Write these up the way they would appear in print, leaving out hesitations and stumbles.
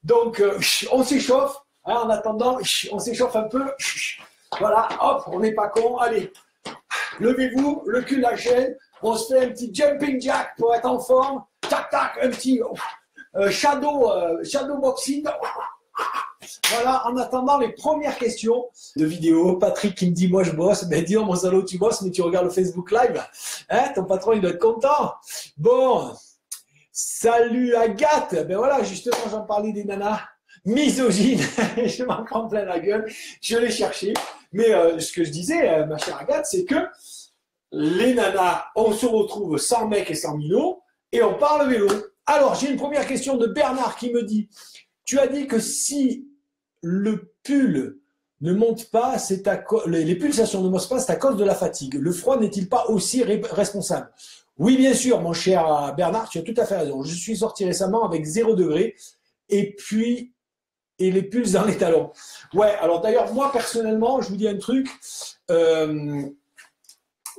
Donc, on s'échauffe. Hein, en attendant, on s'échauffe un peu. Voilà, hop, on n'est pas con. Allez, levez-vous, le cul la chaîne. On se fait un petit jumping jack pour être en forme. Tac, tac, un petit shadow boxing. Voilà, en attendant les premières questions de vidéo. Patrick qui me dit, moi je bosse. Ben dis, mon salaud, tu bosses, mais tu regardes le Facebook Live. Hein, ton patron, il doit être content. Bon, salut Agathe. Ben voilà, justement, j'en parlais des nanas misogynes. Je m'en prends plein la gueule. Je l'ai cherché. Mais ce que je disais, ma chère Agathe, c'est que les nanas, on se retrouve sans mec et sans minot et on parle vélo. Alors, j'ai une première question de Bernard qui me dit, tu as dit que si le pull ne monte pas, les pulsations ne montent pas, c'est à cause de la fatigue. Le froid n'est-il pas aussi responsable? Oui, bien sûr, mon cher Bernard, tu as tout à fait raison. Je suis sorti récemment avec 0 degré et les pulses dans les talons. Ouais, alors d'ailleurs, moi, personnellement, je vous dis un truc,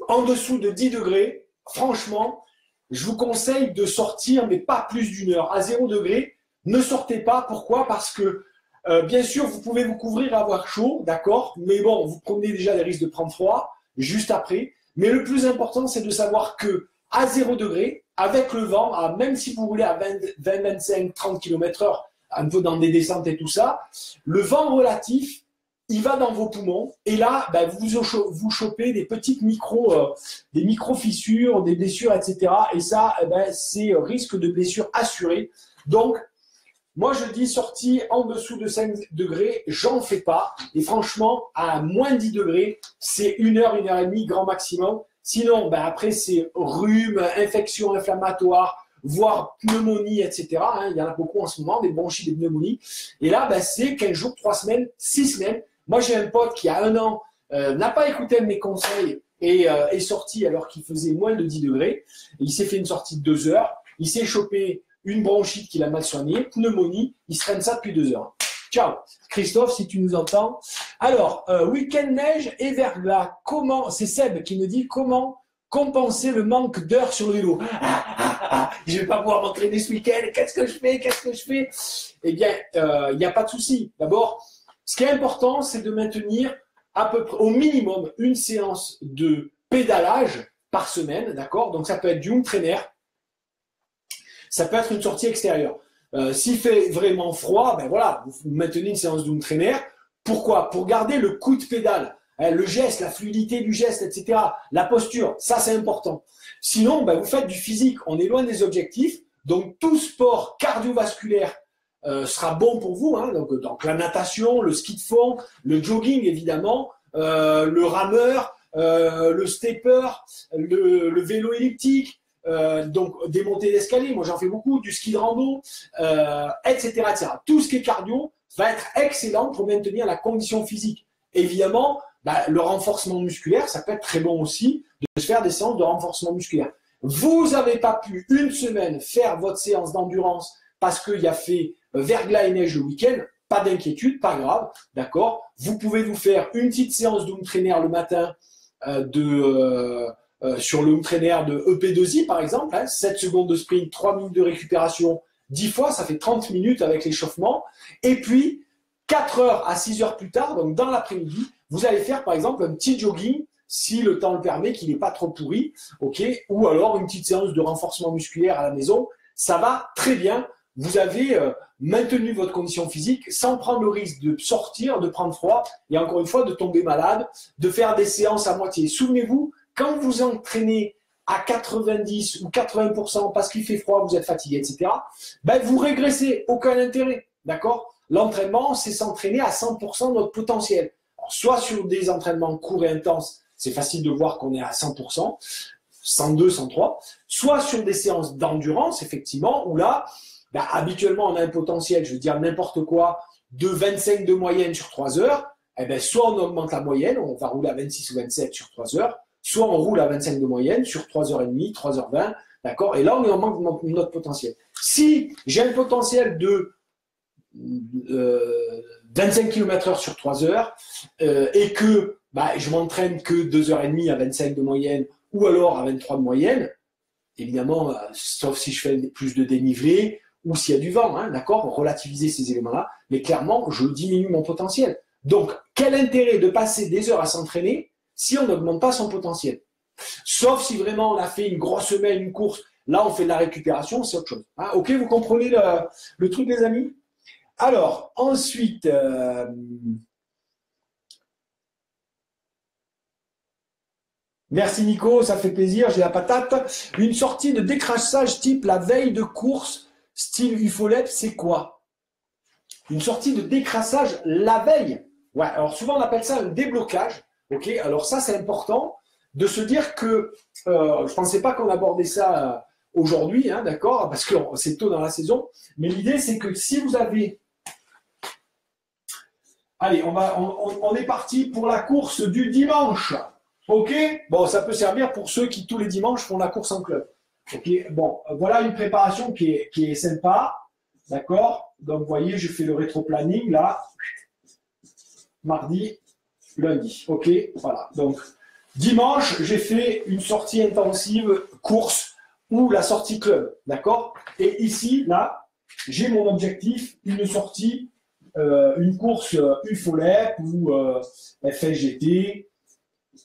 en dessous de 10 degrés, franchement, je vous conseille de sortir, mais pas plus d'une heure. À 0 degré, ne sortez pas. Pourquoi? Parce que, bien sûr, vous pouvez vous couvrir, avoir chaud, d'accord? Mais bon, vous prenez déjà les risques de prendre froid juste après. Mais le plus important, c'est de savoir que à 0 degré, avec le vent, même si vous roulez à 20, 25, 30 km/h, un peu dans des descentes et tout ça, le vent relatif, il va dans vos poumons et là, ben, vous chopez des petites micro-fissures, des blessures, etc. Et ça, ben, c'est risque de blessure assuré. Donc, moi, je dis sortie en dessous de 5 degrés, j'en fais pas. Et franchement, à moins 10 degrés, c'est 1 heure, 1 heure et demie, grand maximum. Sinon, ben, après, c'est rhume, infection inflammatoire, voire pneumonie, etc. Hein, il y en a beaucoup en ce moment, des bronchites, des pneumonies. Et là, ben, c'est 15 jours, 3 semaines, 6 semaines. Moi, j'ai un pote qui, a 1 an, n'a pas écouté mes conseils et est sorti alors qu'il faisait moins de 10 degrés. Et il s'est fait une sortie de 2 heures. Il s'est chopé une bronchite qu'il a mal soignée, pneumonie. Il se traîne ça depuis 2 heures. Ciao. Christophe, si tu nous entends. Alors, week-end neige et verglas. C'est Seb qui me dit comment compenser le manque d'heures sur le vélo. Je ne vais pas pouvoir m'entraîner ce week-end. Qu'est-ce que je fais? Eh bien, il n'y a pas de souci. D'abord, ce qui est important, c'est de maintenir à peu près au minimum une séance de pédalage par semaine, d'accord? Donc ça peut être du home trainer, ça peut être une sortie extérieure. S'il fait vraiment froid, ben voilà, vous maintenez une séance de home trainer. Pourquoi? Pour garder le coup de pédale, hein, le geste, la fluidité du geste, etc. La posture, ça c'est important. Sinon, ben, vous faites du physique. On est loin des objectifs. Donc tout sport cardiovasculaire sera bon pour vous, hein, donc la natation, le ski de fond, le jogging évidemment, le rameur, le stepper, le vélo elliptique, donc des montées d'escalier, moi j'en fais beaucoup, du ski de rando, etc., etc. Tout ce qui est cardio va être excellent pour maintenir la condition physique. Évidemment, bah, le renforcement musculaire, ça peut être très bon aussi de se faire des séances de renforcement musculaire. Vous n'avez pas pu une semaine faire votre séance d'endurance parce qu'il y a fait verglas et neige le week-end, pas d'inquiétude, pas grave, d'accord. Vous pouvez vous faire une petite séance de home trainer le matin sur le home trainer de EP2I par exemple, hein, 7 secondes de sprint, 3 minutes de récupération, 10 fois, ça fait 30 minutes avec l'échauffement. Et puis, 4 heures à 6 heures plus tard, donc dans l'après-midi, vous allez faire par exemple un petit jogging, si le temps le permet, qu'il n'est pas trop pourri, ok, ou alors une petite séance de renforcement musculaire à la maison. Ça va très bien. Vous avez maintenu votre condition physique sans prendre le risque de sortir, de prendre froid et encore une fois de tomber malade, de faire des séances à moitié. Souvenez-vous, quand vous entraînez à 90 ou 80% parce qu'il fait froid, vous êtes fatigué, etc., ben vous régressez, aucun intérêt, d'accord? L'entraînement, c'est s'entraîner à 100% de notre potentiel. Alors, soit sur des entraînements courts et intenses, c'est facile de voir qu'on est à 100%, 102, 103, soit sur des séances d'endurance, effectivement, où là, ben, habituellement, on a un potentiel, je veux dire n'importe quoi, de 25 de moyenne sur 3 heures. Eh ben, soit on augmente la moyenne, on va rouler à 26 ou 27 sur 3 heures, soit on roule à 25 de moyenne sur 3h30, 3h20, d'accord? Et là, on augmente notre potentiel. Si j'ai un potentiel de 25 km/h sur 3 heures et que bah, je m'entraîne que 2h30 à 25 de moyenne ou alors à 23 de moyenne, évidemment, sauf si je fais plus de dénivelé, ou s'il y a du vent, hein, d'accord, relativiser ces éléments-là, mais clairement, je diminue mon potentiel. Donc, quel intérêt de passer des heures à s'entraîner si on n'augmente pas son potentiel? Sauf si vraiment on a fait une grosse semaine, une course, là on fait de la récupération, c'est autre chose. Hein, ok, vous comprenez le truc, les amis? Alors, ensuite, merci Nico, ça fait plaisir, j'ai la patate. Une sortie de décrassage type la veille de course, style UFOLEP, c'est quoi? Une sortie de décrassage la veille. Ouais, alors souvent on appelle ça un déblocage. Ok, alors ça c'est important de se dire que je ne pensais pas qu'on abordait ça aujourd'hui, hein, d'accord, parce que c'est tôt dans la saison. Mais l'idée c'est que si vous avez, allez, on est parti pour la course du dimanche. Ok, bon, ça peut servir pour ceux qui tous les dimanches font la course en club. Ok, bon, voilà une préparation qui est sympa, d'accord. Donc vous voyez, je fais le rétro-planning là, mardi, lundi. Ok, voilà. Donc dimanche, j'ai fait une sortie intensive course ou la sortie club, d'accord. Et ici, là, j'ai mon objectif, une sortie, une course UFOLEP ou FLGT.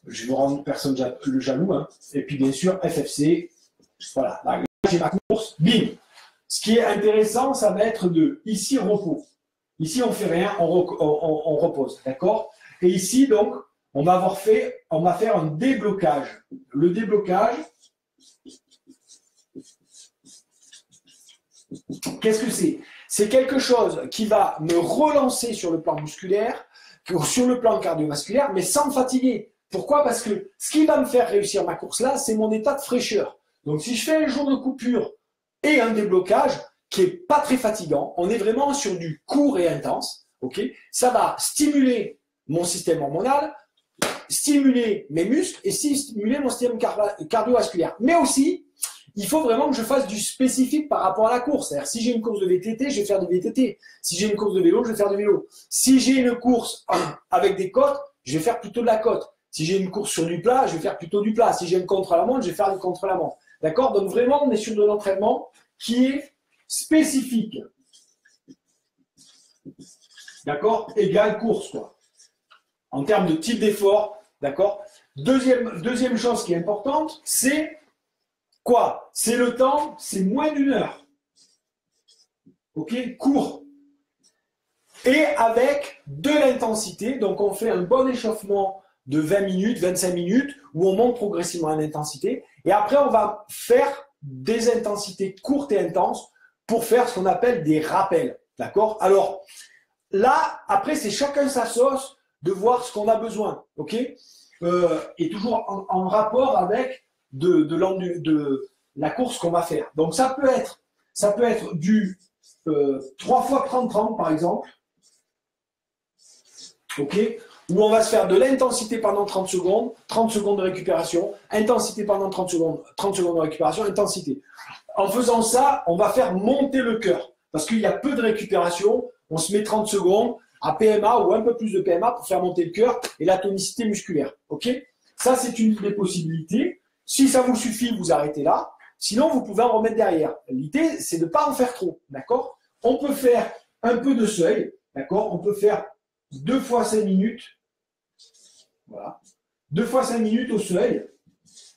Je vais vous rendre personne le jaloux, hein. Et puis bien sûr FFC. Voilà, là j'ai ma course, bim. Ce qui est intéressant, ça va être de ici repos. Ici on fait rien, on repose, d'accord. Et ici donc on va faire un déblocage. Le déblocage, qu'est-ce que c'est? C'est quelque chose qui va me relancer sur le plan musculaire, sur le plan cardiovasculaire, mais sans me fatiguer. Pourquoi? Parce que ce qui va me faire réussir ma course là, c'est mon état de fraîcheur. Donc si je fais un jour de coupure et un déblocage qui est pas très fatigant, on est vraiment sur du court et intense, ok? Ça va stimuler mon système hormonal, stimuler mes muscles et stimuler mon système cardiovasculaire. Mais aussi, il faut vraiment que je fasse du spécifique par rapport à la course. C'est-à-dire, si j'ai une course de VTT, je vais faire du VTT. Si j'ai une course de vélo, je vais faire du vélo. Si j'ai une course avec des côtes, je vais faire plutôt de la côte. Si j'ai une course sur du plat, je vais faire plutôt du plat. Si j'ai une contre-la-montre, je vais faire du contre-la-montre. D'accord? Donc vraiment, on est sur de l'entraînement qui est spécifique. D'accord? Égale course, quoi. En termes de type d'effort, d'accord? Deuxième chose qui est importante, c'est quoi? C'est le temps, c'est moins d'une heure. Ok? Court. Et avec de l'intensité, donc on fait un bon échauffement de 20 minutes, 25 minutes, où on monte progressivement en intensité. Et après, on va faire des intensités courtes et intenses pour faire ce qu'on appelle des rappels. D'accord? Alors, là, après, c'est chacun sa sauce de voir ce qu'on a besoin. Ok? Et toujours en rapport avec de la course qu'on va faire. Donc, ça peut être du 3 fois 30-30, par exemple. Ok? Où on va se faire de l'intensité pendant 30 secondes de récupération, intensité pendant 30 secondes de récupération, intensité. En faisant ça, on va faire monter le cœur. Parce qu'il y a peu de récupération, on se met 30 secondes à PMA ou un peu plus de PMA pour faire monter le cœur et la tonicité musculaire. Ok? Ça, c'est une des possibilités. Si ça vous suffit, vous arrêtez là. Sinon, vous pouvez en remettre derrière. L'idée, c'est de ne pas en faire trop. D'accord? On peut faire un peu de seuil. D'accord? On peut faire 2 fois 5 minutes. Voilà. 2 fois 5 minutes au seuil.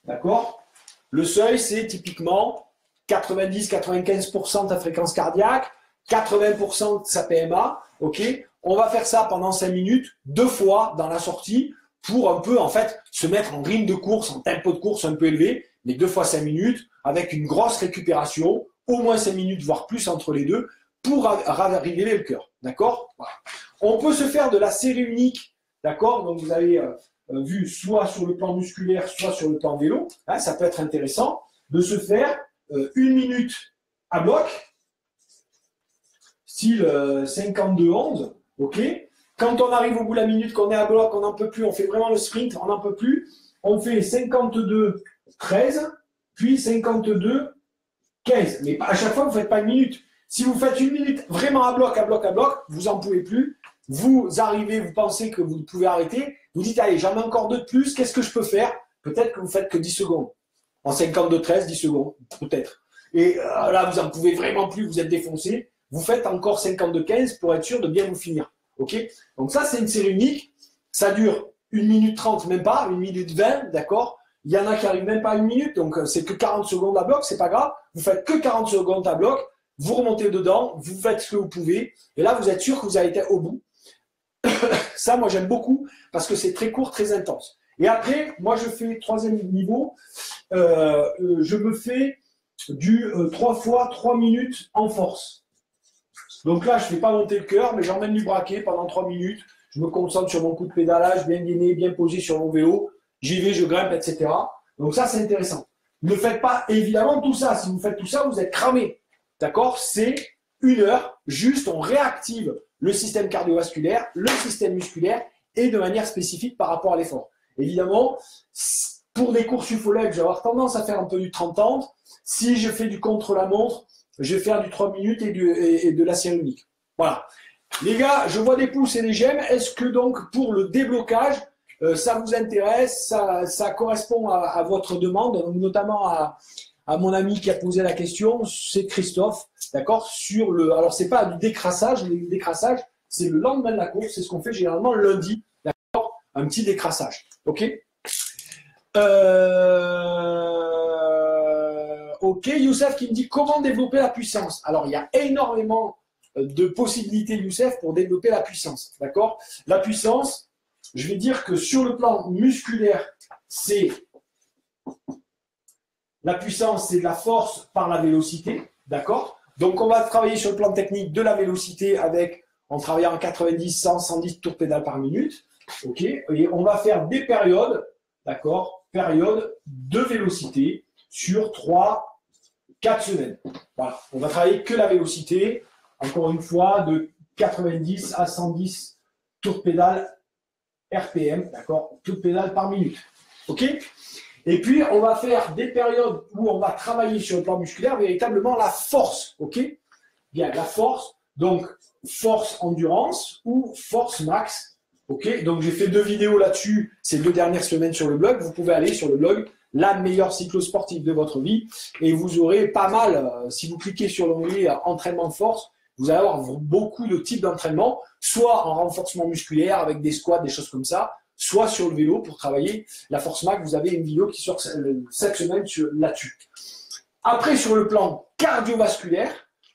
D'accord? Le seuil, c'est typiquement 90-95% de ta fréquence cardiaque, 80% de sa PMA. Ok? On va faire ça pendant 5 minutes, 2 fois dans la sortie, pour un peu, en fait, se mettre en rythme de course, en tempo de course un peu élevé, mais 2 fois 5 minutes, avec une grosse récupération, au moins 5 minutes, voire plus entre les deux, pour arriver le cœur. D'accord? Voilà. On peut se faire de la série unique. D'accord? Donc, vous avez vu soit sur le plan musculaire, soit sur le plan vélo. Hein, ça peut être intéressant de se faire 1 minute à bloc, style 52-11. OK? Quand on arrive au bout de la minute, qu'on est à bloc, on n'en peut plus, on fait vraiment le sprint, on n'en peut plus. On fait 52-13, puis 52-15. Mais à chaque fois, vous ne faites pas 1 minute. Si vous faites 1 minute vraiment à bloc, vous n'en pouvez plus. Vous arrivez, vous pensez que vous pouvez arrêter. Vous dites, allez, j'en ai encore 2 de plus, qu'est-ce que je peux faire? Peut-être que vous faites que 10 secondes. En 52-13, 10 secondes, peut-être. et là, vous n'en pouvez vraiment plus, vous êtes défoncé, vous faites encore 52-15 pour être sûr de bien vous finir. Ok? Donc ça, c'est une série unique. Ça dure 1 minute 30, même pas, 1 minute 20, d'accord? Il y en a qui arrivent même pas à 1 minute, donc c'est que 40 secondes à bloc, c'est pas grave. Vous faites que 40 secondes à bloc, vous remontez dedans, vous faites ce que vous pouvez, et là, vous êtes sûr que vous avez été au bout. Ça, moi, j'aime beaucoup parce que c'est très court, très intense. Et après, moi, je fais troisième niveau, je me fais du 3 fois 3 minutes en force. Donc là, je ne fais pas monter le cœur, mais j'emmène du braquet pendant 3 minutes. Je me concentre sur mon coup de pédalage, bien gainé, bien posé sur mon vélo. J'y vais, je grimpe, etc. Donc ça, c'est intéressant. Ne faites pas évidemment tout ça. Si vous faites tout ça, vous êtes cramé. D'accord? C'est 1 heure, juste on réactive le système cardiovasculaire, le système musculaire et de manière spécifique par rapport à l'effort. Évidemment, pour des courses ufologues, je vais avoir tendance à faire un peu du 30-30. Si je fais du contre-la-montre, je vais faire du 3 minutes et de la série unique. Voilà. Les gars, je vois des pouces et des j'aime. Est-ce que donc pour le déblocage, ça vous intéresse, ça correspond à votre demande, notamment à mon ami qui a posé la question, c'est Christophe, d'accord, sur le. Alors, c'est pas du décrassage, le décrassage, c'est le lendemain de la course, c'est ce qu'on fait généralement lundi, d'accord, un petit décrassage, ok. Ok, Youssef qui me dit comment développer la puissance. Alors, il y a énormément de possibilités, Youssef, pour développer la puissance, d'accord. La puissance, je vais dire que sur le plan musculaire, c'est. La puissance, c'est de la force par la vélocité, d'accord? Donc, on va travailler sur le plan technique de la vélocité en travaillant en 90, 100, 110 tours pédales par minute, ok? Et on va faire des périodes, d'accord? Périodes de vélocité sur 3, 4 semaines. Voilà, on va travailler que la vélocité, encore une fois, de 90 à 110 tours pédales RPM, d'accord? Tours pédales par minute, ok? Et puis, on va faire des périodes où on va travailler sur le plan musculaire véritablement la force, ok? Bien, la force, donc force endurance ou force max, ok? Donc, j'ai fait 2 vidéos là-dessus ces 2 dernières semaines sur le blog. Vous pouvez aller sur le blog La meilleure cyclosportive de votre vie et vous aurez pas mal, si vous cliquez sur l'onglet entraînement de force, vous allez avoir beaucoup de types d'entraînement, soit en renforcement musculaire avec des squats, des choses comme ça, soit sur le vélo pour travailler la force max. Vous avez une vidéo qui sort cette semaine là-dessus. Après, sur le plan cardiovasculaire,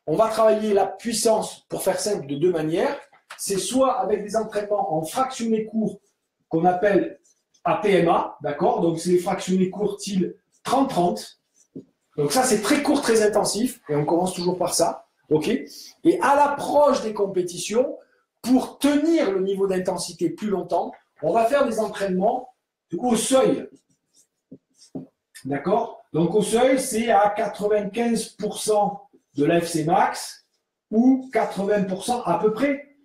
on va travailler la puissance, pour faire simple, de 2 manières. C'est soit avec des entraînements en fractionnés courts qu'on appelle APMA, d'accord? Donc, c'est les fractionnés courts style 30-30. Donc, ça, c'est très court, très intensif. Et on commence toujours par ça, ok? Et à l'approche des compétitions, pour tenir le niveau d'intensité plus longtemps, on va faire des entraînements au seuil. D'accord? Donc, au seuil, c'est à 95% de l'AFC max ou 80% à peu près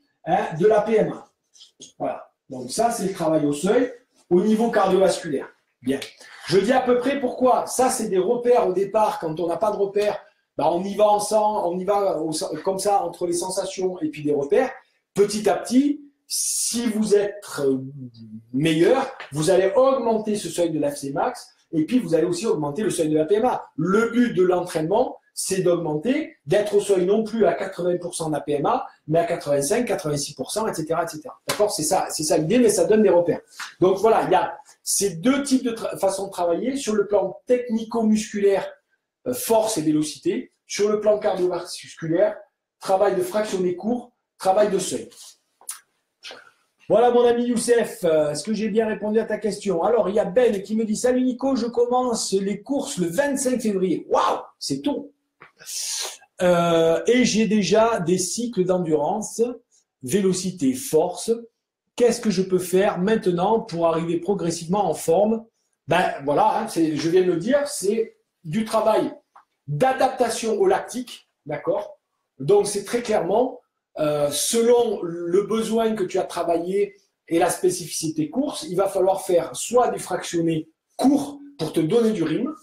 de la PMA. Voilà. Donc, ça, c'est le travail au seuil au niveau cardiovasculaire. Bien. Je dis à peu près pourquoi. Ça, c'est des repères au départ. Quand on n'a pas de repères, on y va ensemble, on y va comme ça entre les sensations et puis des repères. Petit à petit, si vous êtes meilleur, vous allez augmenter ce seuil de l'AFC max et puis vous allez aussi augmenter le seuil de la PMA. Le but de l'entraînement, c'est d'augmenter, d'être au seuil non plus à 80% de la PMA, mais à 85, 86%, etc., etc. D'accord? C'est ça l'idée, mais ça donne des repères. Donc voilà, il y a ces 2 types de façons de travailler. Sur le plan technico-musculaire, force et vélocité. Sur le plan cardiovasculaire, travail de fractionné court, travail de seuil. Voilà mon ami Youssef, est-ce que j'ai bien répondu à ta question? Alors, il y a Ben qui me dit « Salut Nico, je commence les courses le 25 février. » Waouh, c'est tôt. Et j'ai déjà des cycles d'endurance, vélocité, force. Qu'est-ce que je peux faire maintenant pour arriver progressivement en forme? Ben voilà, je viens de le dire, c'est du travail d'adaptation au lactique, d'accord? Donc, c'est très clairement… selon le besoin que tu as travaillé et la spécificité course, il va falloir faire soit du fractionné court pour te donner du rythme,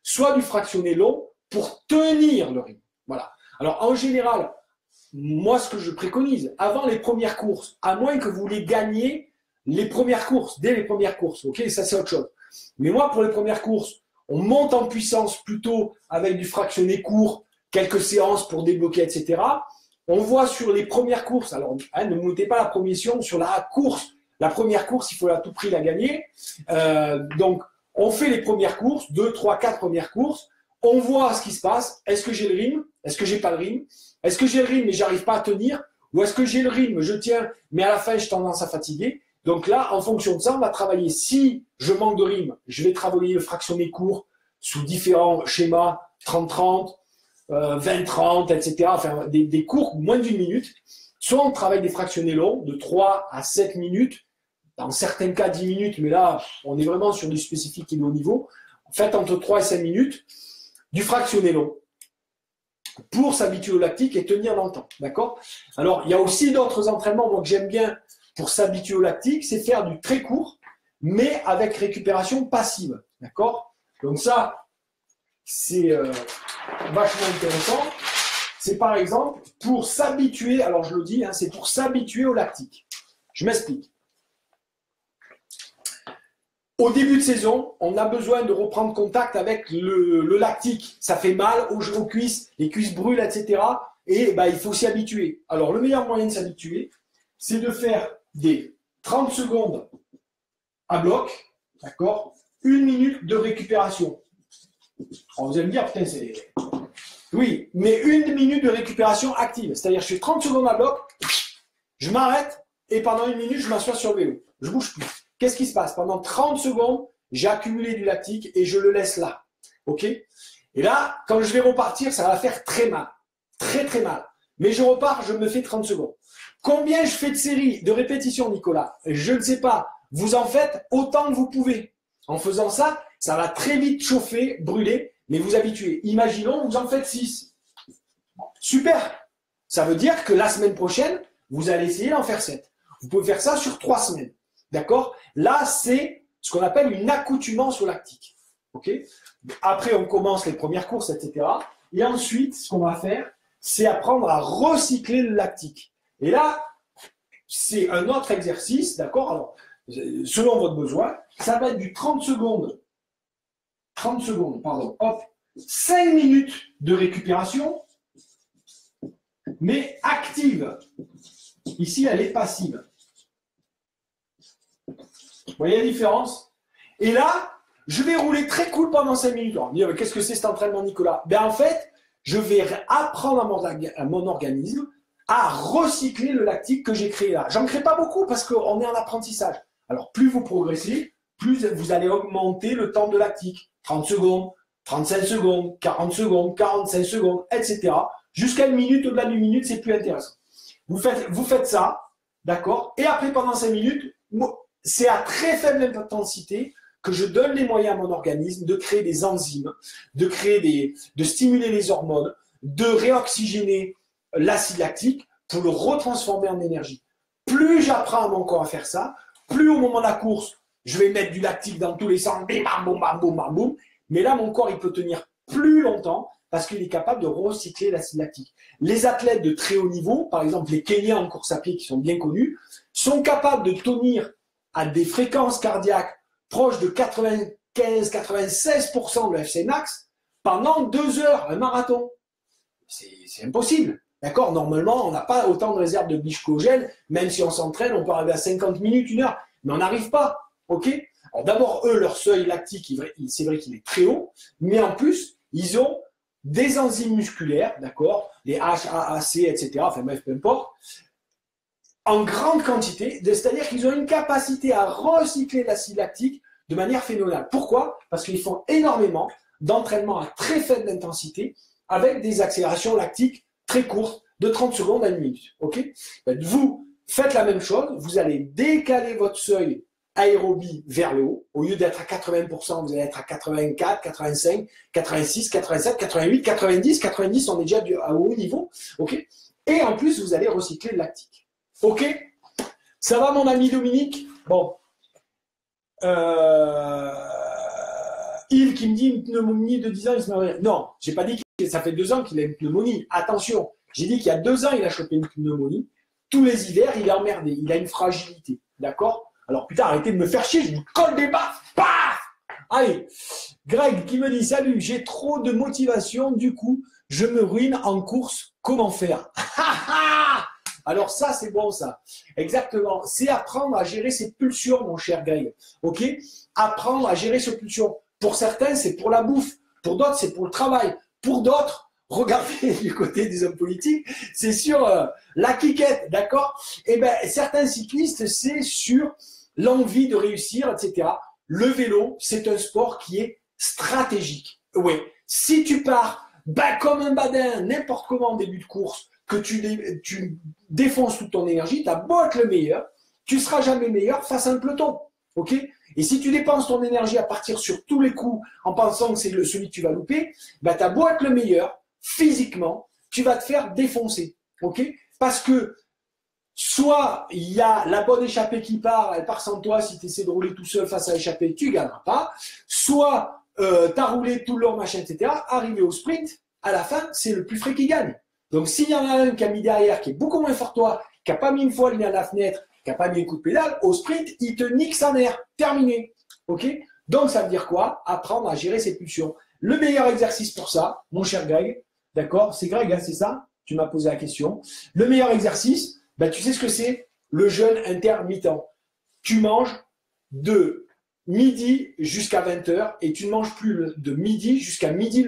soit du fractionné long pour tenir le rythme. Voilà. Alors en général, moi ce que je préconise, avant les premières courses, à moins que vous voulez gagner les premières courses, dès les premières courses, ok, ça c'est autre chose. Mais moi pour les premières courses, on monte en puissance plutôt avec du fractionné court, quelques séances pour débloquer, etc. On voit sur les premières courses, alors ne montez pas la promission sur la course. La première course, il faut à tout prix la gagner. Donc, on fait les premières courses, 2, 3, 4 premières courses. On voit ce qui se passe. Est-ce que j'ai le rythme? Est-ce que j'ai pas le rythme? Est-ce que j'ai le rythme mais j'arrive pas à tenir? Ou est-ce que j'ai le rythme, je tiens, mais à la fin, j'ai tendance à fatiguer? Donc là, en fonction de ça, on va travailler. Si je manque de rythme, je vais travailler le fractionné court sous différents schémas, 30-30, 20-30, etc. Enfin, des cours moins d'une minute. Soit on travaille des fractionnés longs, de 3 à 7 minutes, dans certains cas 10 minutes, mais là, on est vraiment sur du spécifique et de haut niveau. En fait, entre 3 et 5 minutes, du fractionné long pour s'habituer au lactique et tenir dans le temps. D'accord? Alors, il y a aussi d'autres entraînements moi, que j'aime bien pour s'habituer au lactique, c'est faire du très court, mais avec récupération passive. D'accord? Donc ça, c'est vachement intéressant. C'est par exemple pour s'habituer, alors je le dis, hein, c'est pour s'habituer au lactique. Je m'explique. Au début de saison, on a besoin de reprendre contact avec le lactique. Ça fait mal aux cuisses, les cuisses brûlent, etc. Et il faut s'y habituer. Alors, le meilleur moyen de s'habituer, c'est de faire des 30 secondes à bloc, d'accord, 1 minute de récupération. Alors, vous allez me dire, putain, c'est... Oui, mais 1 minute de récupération active. C'est-à-dire, je fais 30 secondes à bloc, je m'arrête et pendant 1 minute, je m'assois sur le vélo. Je ne bouge plus. Qu'est-ce qui se passe? Pendant 30 secondes, j'ai accumulé du lactique et je le laisse là. OK? Et là, quand je vais repartir, ça va faire très mal. Très, très mal. Mais je repars, je me fais 30 secondes. Combien je fais de séries, de répétitions, Nicolas? Je ne sais pas. Vous en faites autant que vous pouvez. En faisant ça, ça va très vite chauffer, brûler, mais vous habituez. Imaginons, vous en faites 6. Super. Ça veut dire que la semaine prochaine, vous allez essayer d'en faire 7. Vous pouvez faire ça sur 3 semaines. D'accord? Là, c'est ce qu'on appelle une accoutumance au lactique. OK? Après, on commence les premières courses, etc. Et ensuite, ce qu'on va faire, c'est apprendre à recycler le lactique. Et là, c'est un autre exercice, d'accord? Alors, selon votre besoin, ça va être du 30 secondes, pardon, hop, 5 minutes de récupération, mais active. Ici, elle est passive. Vous voyez la différence? Et là, je vais rouler très cool pendant 5 minutes. On va me dire, qu'est-ce que c'est cet entraînement, Nicolas? Ben, en fait, je vais apprendre à mon organisme à recycler le lactique que j'ai créé là. J'en crée pas beaucoup parce qu'on est en apprentissage. Alors, plus vous progressez, plus vous allez augmenter le temps de lactique. 30 secondes, 35 secondes, 40 secondes, 45 secondes, etc. Jusqu'à 1 minute, au-delà d'une minute, c'est plus intéressant. Vous faites ça, d'accord? Et après, pendant 5 minutes, c'est à très faible intensité que je donne les moyens à mon organisme de créer des enzymes, de stimuler les hormones, de réoxygéner l'acide lactique pour le retransformer en énergie. Plus j'apprends à mon corps à faire ça, plus au moment de la course, je vais mettre du lactique dans tous les sens, bim, bam, boum, bam, boum, bam, boum. Mais là, mon corps, il peut tenir plus longtemps parce qu'il est capable de recycler l'acide lactique. Les athlètes de très haut niveau, par exemple les Kenyans en course à pied qui sont bien connus, sont capables de tenir à des fréquences cardiaques proches de 95-96% de FC max pendant 2 heures, un marathon. C'est impossible. D'accord? Normalement, on n'a pas autant de réserves de glycogène, même si on s'entraîne, on peut arriver à 50 minutes, 1 heure, mais on n'arrive pas. OK? Alors d'abord, eux, leur seuil lactique, c'est vrai qu'il est très haut, mais en plus, ils ont des enzymes musculaires, d'accord? Les HAAC, etc., enfin bref, peu importe, en grande quantité, c'est-à-dire qu'ils ont une capacité à recycler l'acide lactique de manière phénoménale. Pourquoi? Parce qu'ils font énormément d'entraînements à très faible intensité avec des accélérations lactiques très courtes, de 30 secondes à 1 minute. Okay? Vous faites la même chose, vous allez décaler votre seuil aérobie vers le haut. Au lieu d'être à 80%, vous allez être à 84, 85, 86, 87, 88, 90. 90, on est déjà à haut niveau. Okay? Et en plus, vous allez recycler le lactique. OK? Ça va, mon ami Dominique? Bon. Yves qui me dit une pneumonie de 10 ans, il se met... Non, j'ai pas dit que ça fait 2 ans qu'il a une pneumonie. Attention, j'ai dit qu'il y a 2 ans, il a chopé une pneumonie. Tous les hivers, il est emmerdé. Il a une fragilité. D'accord? Alors putain, arrêtez de me faire chier, je vous colle des baffes. Paf! Allez. Greg qui me dit, salut, j'ai trop de motivation, du coup, je me ruine en course, comment faire? Alors ça, c'est bon ça. Exactement. C'est apprendre à gérer ses pulsions, mon cher Greg. Ok? Apprendre à gérer ses pulsions. Pour certains, c'est pour la bouffe. Pour d'autres, c'est pour le travail. Pour d'autres, regardez du côté des hommes politiques, c'est sur la quiquette, d'accord? Eh bien, certains cyclistes, c'est sur l'envie de réussir, etc. Le vélo, c'est un sport qui est stratégique. Oui. Si tu pars comme un badin, n'importe comment en début de course, que tu défonces toute ton énergie, tu as beau être le meilleur, tu ne seras jamais meilleur face à un peloton. Ok? Et si tu dépenses ton énergie à partir sur tous les coups en pensant que c'est celui que tu vas louper, tu as beau être le meilleur, physiquement, tu vas te faire défoncer. Ok? Parce que soit il y a la bonne échappée qui part, elle part sans toi, si tu essaies de rouler tout seul face à l'échappée, tu ne gagneras pas. Soit tu as roulé tout le long, machin, etc. Arrivé au sprint, à la fin, c'est le plus frais qui gagne. Donc, s'il y en a un qui a mis derrière, qui est beaucoup moins fort que toi, qui n'a pas mis une fois ligne à la fenêtre, qui n'a pas mis un coup de pédale, au sprint, il te nique sa mère. Terminé. OK? Donc, ça veut dire quoi? Apprendre à gérer ses pulsions. Le meilleur exercice pour ça, mon cher Greg, d'accord? C'est Greg, hein, c'est ça? Tu m'as posé la question. Le meilleur exercice, tu sais ce que c'est? Le jeûne intermittent. Tu manges de midi jusqu'à 20h et tu ne manges plus de midi jusqu'à midi,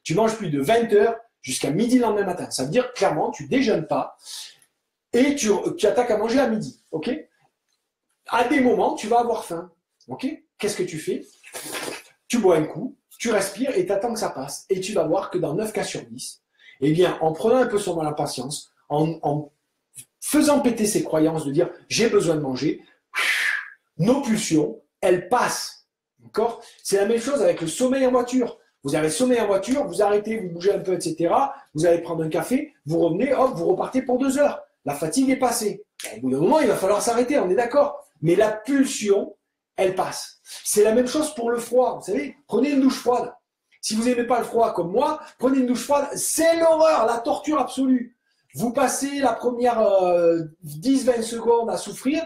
tu manges plus de 20h jusqu'à midi le lendemain matin. Ça veut dire clairement, tu déjeunes pas et tu attaques à manger à midi. Ok? À des moments, tu vas avoir faim. Ok? Qu'est-ce que tu fais? Tu bois un coup, tu respires et tu attends que ça passe. Et tu vas voir que dans 9 cas sur 10, eh bien, en prenant un peu sur mal impatience, en faisant péter ses croyances de dire j'ai besoin de manger, nos pulsions, elles passent. D'accord? C'est la même chose avec le sommeil en voiture. Vous avez sommeil en voiture, vous arrêtez, vous bougez un peu, etc. Vous allez prendre un café, vous revenez, hop, vous repartez pour 2 heures. La fatigue est passée. Au bout d'un moment, il va falloir s'arrêter, on est d'accord. Mais la pulsion, elle passe. C'est la même chose pour le froid. Vous savez, prenez une douche froide. Si vous n'aimez pas le froid comme moi, prenez une douche froide. C'est l'horreur, la torture absolue. Vous passez la première 10-20 secondes à souffrir,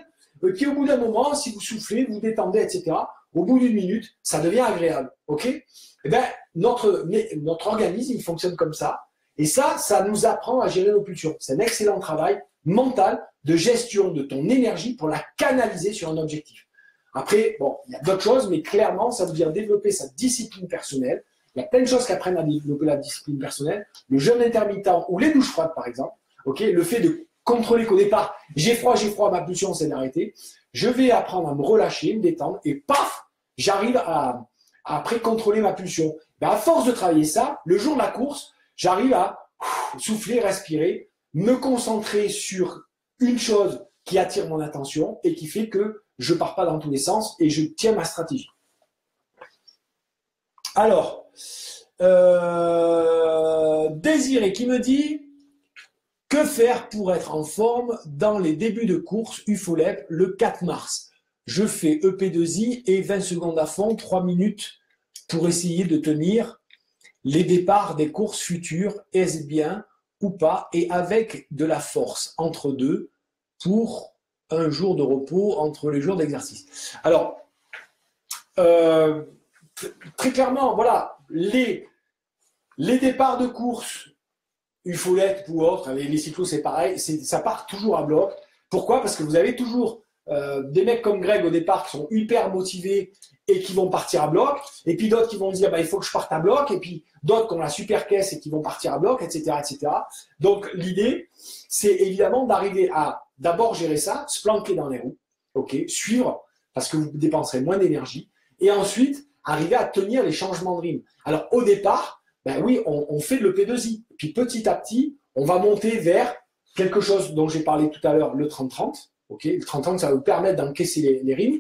puis au bout d'un moment, si vous soufflez, vous détendez, etc., au bout d'une minute, ça devient agréable. OK? Eh bien, notre organisme, il fonctionne comme ça. Et ça nous apprend à gérer nos pulsions. C'est un excellent travail mental de gestion de ton énergie pour la canaliser sur un objectif. Après, bon, il y a d'autres choses, mais clairement, ça veut dire développer sa discipline personnelle. Il y a plein de choses qui apprennent à développer la discipline personnelle. Le jeûne intermittent ou les douches froides, par exemple. OK? Le fait de contrôler qu'au départ, j'ai froid, ma pulsion, c'est d'arrêter. Je vais apprendre à me relâcher, me détendre, et paf, j'arrive à après contrôler ma pulsion. À force de travailler ça, le jour de la course, j'arrive à souffler, respirer, me concentrer sur une chose qui attire mon attention et qui fait que je ne pars pas dans tous les sens et je tiens ma stratégie. Alors, Désiré qui me dit que faire pour être en forme dans les débuts de course UFOLEP le 4 mars. Je fais EP2I et 20 secondes à fond, 3 minutes pour essayer de tenir les départs des courses futures, est-ce bien ou pas, et avec de la force entre deux pour un jour de repos entre les jours d'exercice. Alors, très clairement, voilà, les départs de course, UFOLEP ou autre, les cyclos c'est pareil, ça part toujours à bloc. Pourquoi? Parce que vous avez toujours des mecs comme Greg au départ qui sont hyper motivés et qui vont partir à bloc, et puis d'autres qui vont dire il faut que je parte à bloc, et puis d'autres qui ont la super caisse et qui vont partir à bloc, etc. etc. Donc l'idée, c'est évidemment d'arriver à d'abord gérer ça, se planquer dans les roues, okay, suivre, parce que vous dépenserez moins d'énergie, et ensuite arriver à tenir les changements de rythme. Alors au départ, oui, on fait de l'EP2I, puis petit à petit, on va monter vers quelque chose dont j'ai parlé tout à l'heure, le 30-30. Okay, le 30-30, ça va vous permettre d'encaisser les rythmes.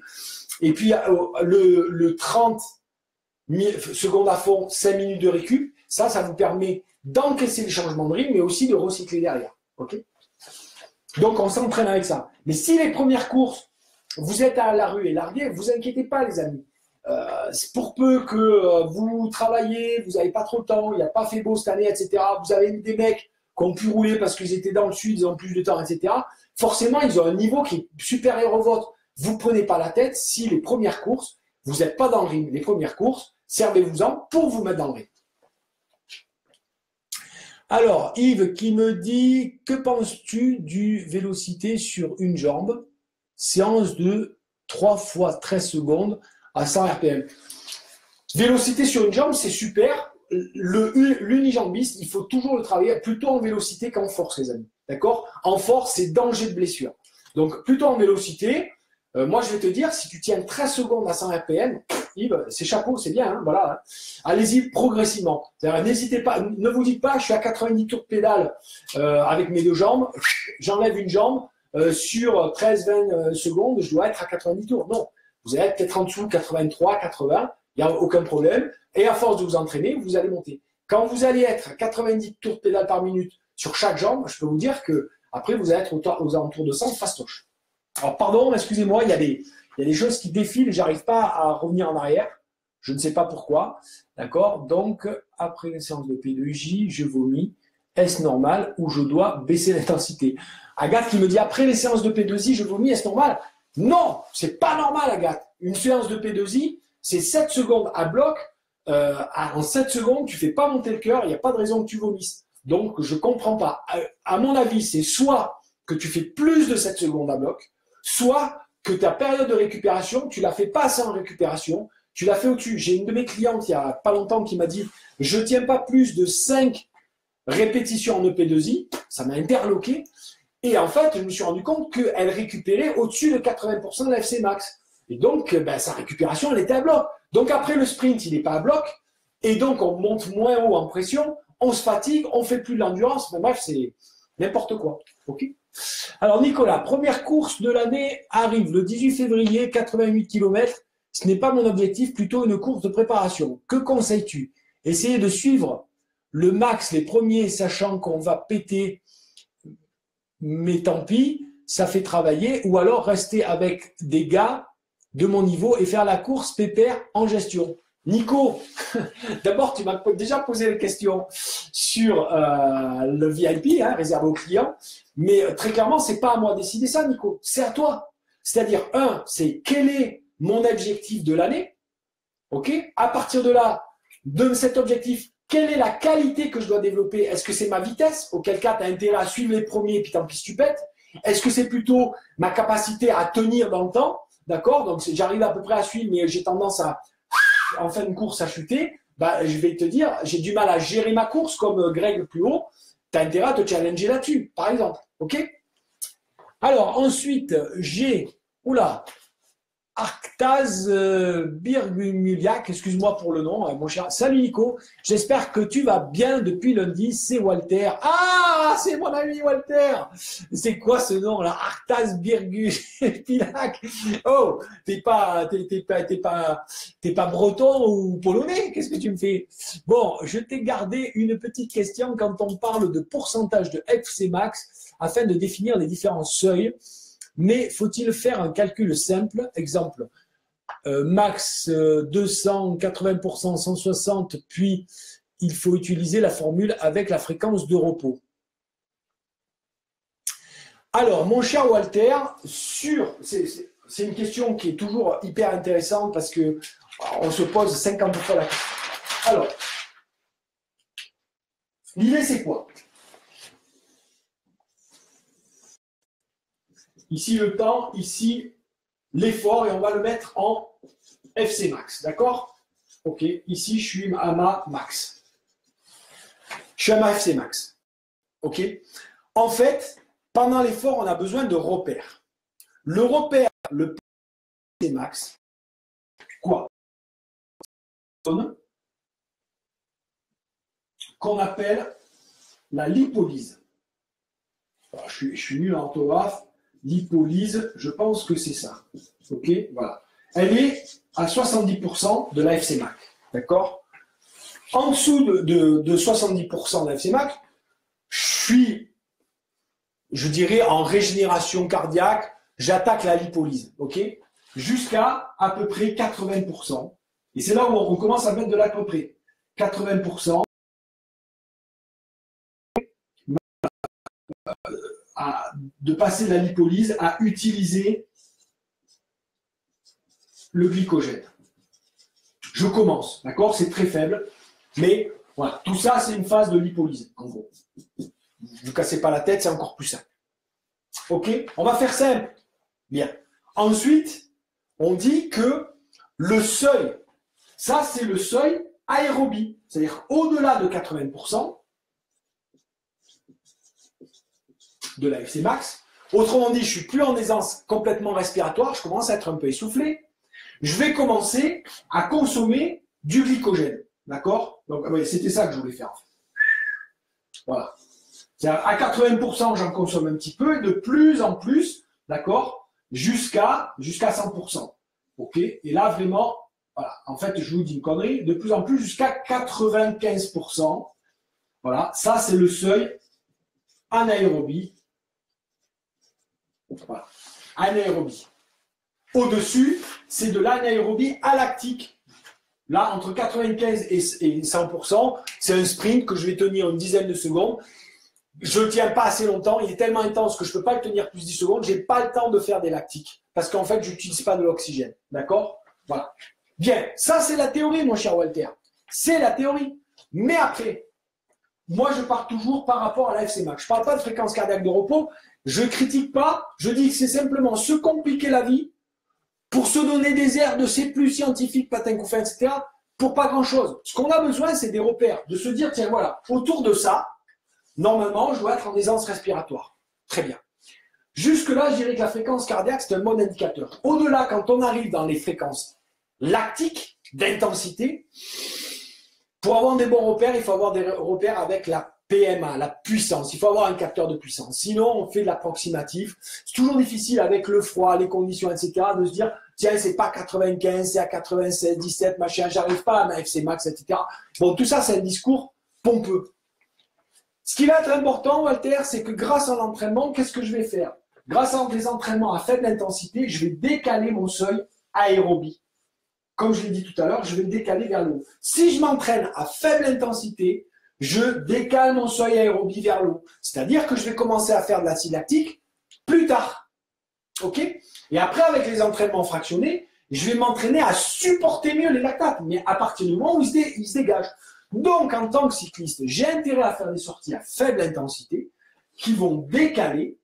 Et puis le 30 secondes à fond, 5 minutes de récup, ça vous permet d'encaisser les changements de rythme, mais aussi de recycler derrière. Okay, donc on s'entraîne avec ça. Mais si les premières courses, vous êtes à la rue et largué, vous inquiétez pas les amis. Pour peu que vous travaillez, vous n'avez pas trop le temps, il n'y a pas fait beau cette année, etc. Vous avez des mecs qui ont pu rouler parce qu'ils étaient dans le sud, ils ont plus de temps, etc. Forcément, ils ont un niveau qui est supérieur au vôtre. Vous ne prenez pas la tête si les premières courses, Vous n'êtes pas dans le ring. Les premières courses, servez-vous-en pour vous mettre dans le ring. Alors, Yves qui me dit, que penses-tu du vélocité sur une jambe? Séance de 3 fois 13 secondes à 100 RPM. Vélocité sur une jambe, c'est super. L'unijambiste, il faut toujours le travailler plutôt en vélocité qu'en force, les amis. D'accord? En force, c'est danger de blessure. Donc, plutôt en vélocité. Moi, je vais te dire, si tu tiens 13 secondes à 100 RPM, Yves, c'est chapeau, c'est bien, hein, voilà. Hein. Allez-y progressivement. N'hésitez pas, ne vous dites pas, je suis à 90 tours de pédale avec mes deux jambes, j'enlève une jambe, sur 13-20 secondes, je dois être à 90 tours. Non, vous allez être peut-être en dessous, 83, 80, il n'y a aucun problème. Et à force de vous entraîner, vous allez monter. Quand vous allez être à 90 tours de pédale par minute sur chaque jambe, je peux vous dire que après vous allez être aux alentours de 100 fastoche. Alors, pardon, excusez-moi, il y a des choses qui défilent et j'arrive pas à revenir en arrière. Je ne sais pas pourquoi. D'accord? Donc, après une séance de P2J, je vomis. Est-ce normal ou je dois baisser l'intensité? Agathe qui me dit, après les séances de P2I, je vomis, est-ce normal? Non, c'est pas normal, Agathe. Une séance de P2I, c'est 7 secondes à bloc. En 7 secondes, tu fais pas monter le cœur, il n'y a pas de raison que tu vomisses. Donc, je comprends pas. À mon avis, c'est soit que tu fais plus de 7 secondes à bloc, soit que ta période de récupération, tu la fais pas assez en récupération, tu l'as fait au-dessus. J'ai une de mes clientes il y a pas longtemps qui m'a dit « Je tiens pas plus de 5 répétitions en EP2I », ça m'a interloqué. Et en fait, je me suis rendu compte qu'elle récupérait au-dessus de 80% de la FC max. Et donc, sa récupération, elle était à bloc. Donc après, le sprint, il n'est pas à bloc. Et donc, on monte moins haut en pression, on se fatigue, on fait plus de l'endurance. Mais bref, c'est n'importe quoi. OK ? Alors Nicolas, première course de l'année arrive le 18 février, 88 km. Ce n'est pas mon objectif, plutôt une course de préparation. Que conseilles-tu? Essayer de suivre le max, les premiers, sachant qu'on va péter, mais tant pis, ça fait travailler, ou alors rester avec des gars de mon niveau et faire la course pépère en gestion. Nico, d'abord, tu m'as déjà posé la question sur le VIP, hein, réservé aux clients, mais très clairement, c'est pas à moi de décider ça, Nico, c'est à toi. C'est-à-dire, c'est quel est mon objectif de l'année, ok? À partir de là, de cet objectif, quelle est la qualité que je dois développer? Est-ce que c'est ma vitesse? Auquel cas, tu as intérêt à suivre les premiers, puis tant pis si tu pètes. Est-ce que c'est plutôt ma capacité à tenir dans le temps? D'accord? Donc, j'arrive à peu près à suivre, mais j'ai tendance à, en fin de course, à chuter. Je vais te dire, j'ai du mal à gérer ma course, comme Greg plus haut. Tu as intérêt à te challenger là-dessus, par exemple. OK? Alors, ensuite, j'ai, Arctaz Birgumillac, excuse-moi pour le nom, mon cher. Salut Nico, j'espère que tu vas bien depuis lundi. C'est Walter. Ah, c'est mon ami Walter. C'est quoi ce nom là? Arctaz Birgumillac. Oh, t'es pas breton ou polonais? Qu'est-ce que tu me fais? Bon, je t'ai gardé une petite question quand on parle de pourcentage de FC max afin de définir les différents seuils. Mais faut-il faire un calcul simple? Exemple, max 200, 80%, 160, puis il faut utiliser la formule avec la fréquence de repos. Alors, mon cher Walter, c'est une question qui est toujours hyper intéressante parce que on se pose 50 fois la question. Alors, l'idée c'est quoi? Ici le temps, ici l'effort, et on va le mettre en FC max, d'accord? Ok, ici je suis à ma max. Je suis à ma FC max. Ok? En fait, pendant l'effort, on a besoin de repères. Le repère, le FC max, quoi? Qu'on appelle la lipolyse. Alors, je suis nul en orthographe. Lipolyse, je pense que c'est ça. Ok, voilà. Elle est à 70% de la FC max. D'accord? En dessous de 70% de la FC max, je dirais, en régénération cardiaque, j'attaque la lipolyse. Ok? Jusqu'à à peu près 80%. Et c'est là où on commence à mettre de l'à peu près. 80%. De passer de la lipolyse à utiliser le glycogène. Je commence, d'accord? C'est très faible, mais voilà, tout ça, c'est une phase de lipolyse, en gros. Ne vous cassez pas la tête, c'est encore plus simple. Ok? On va faire simple. Bien. Ensuite, on dit que le seuil, ça, c'est le seuil aérobie, c'est-à-dire au-delà de 80% de la FC max. Autrement dit, je ne suis plus en aisance complètement respiratoire, je commence à être un peu essoufflé. Je vais commencer à consommer du glycogène. D'accord? Donc, oui, c'était ça que je voulais faire. En fait. Voilà. À 80%, j'en consomme un petit peu, et de plus en plus, d'accord, jusqu'à 100%. Ok? Et là, vraiment, voilà. En fait, je vous dis une connerie, de plus en plus jusqu'à 95%. Voilà. Ça, c'est le seuil anaérobie. Voilà. Anaérobie. Au-dessus, c'est de l'anaérobie alactique. Là, entre 95 et 100%, c'est un sprint que je vais tenir une dizaine de secondes. Je ne tiens pas assez longtemps. Il est tellement intense que je ne peux pas le tenir plus de 10 secondes. Je n'ai pas le temps de faire des lactiques parce qu'en fait, je n'utilise pas de l'oxygène. D'accord? Voilà. Bien. Ça, c'est la théorie, mon cher Walter. C'est la théorie. Mais après, moi, je pars toujours par rapport à la FC max. Je ne parle pas de fréquence cardiaque de repos. Je ne critique pas. Je dis que c'est simplement se compliquer la vie pour se donner des airs de c'est plus scientifique, patin couffin, etc., pour pas grand-chose. Ce qu'on a besoin, c'est des repères, de se dire, tiens, voilà, autour de ça, normalement, je dois être en aisance respiratoire. Très bien. Jusque-là, je dirais que la fréquence cardiaque, c'est un bon indicateur. Au-delà, quand on arrive dans les fréquences lactiques, d'intensité, pour avoir des bons repères, il faut avoir des repères avec la PMA, la puissance. Il faut avoir un capteur de puissance. Sinon, on fait de l'approximatif. C'est toujours difficile avec le froid, les conditions, etc., de se dire, tiens, c'est pas 95, c'est à 96, 17, machin, j'arrive pas à ma FC max, etc. Bon, tout ça, c'est un discours pompeux. Ce qui va être important, Walter, c'est que grâce à l'entraînement, qu'est-ce que je vais faire? Grâce à des entraînements à faible intensité, je vais décaler mon seuil aérobie. Comme je l'ai dit tout à l'heure, je vais le décaler vers le haut. Si je m'entraîne à faible intensité, je décale mon seuil aérobie vers le haut. C'est-à-dire que je vais commencer à faire de l'acide lactique plus tard. OK? Et après, avec les entraînements fractionnés, je vais m'entraîner à supporter mieux les lactates, mais à partir du moment où ils se dégagent. Donc, en tant que cycliste, j'ai intérêt à faire des sorties à faible intensité qui vont décaler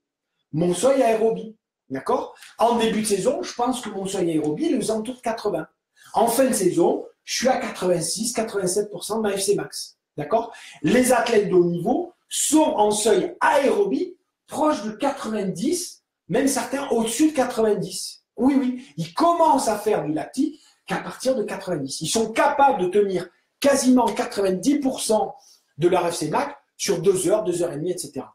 mon seuil aérobie. D'accord? En début de saison, je pense que mon seuil aérobie est aux alentours de 80. En fin de saison, je suis à 86-87% de ma FC max. D'accord? Les athlètes de haut niveau sont en seuil aérobie proche de 90, même certains au-dessus de 90. Oui, oui, ils commencent à faire du lactique qu'à partir de 90. Ils sont capables de tenir quasiment 90% de leur FC max sur 2 heures, 2 heures et demie, etc.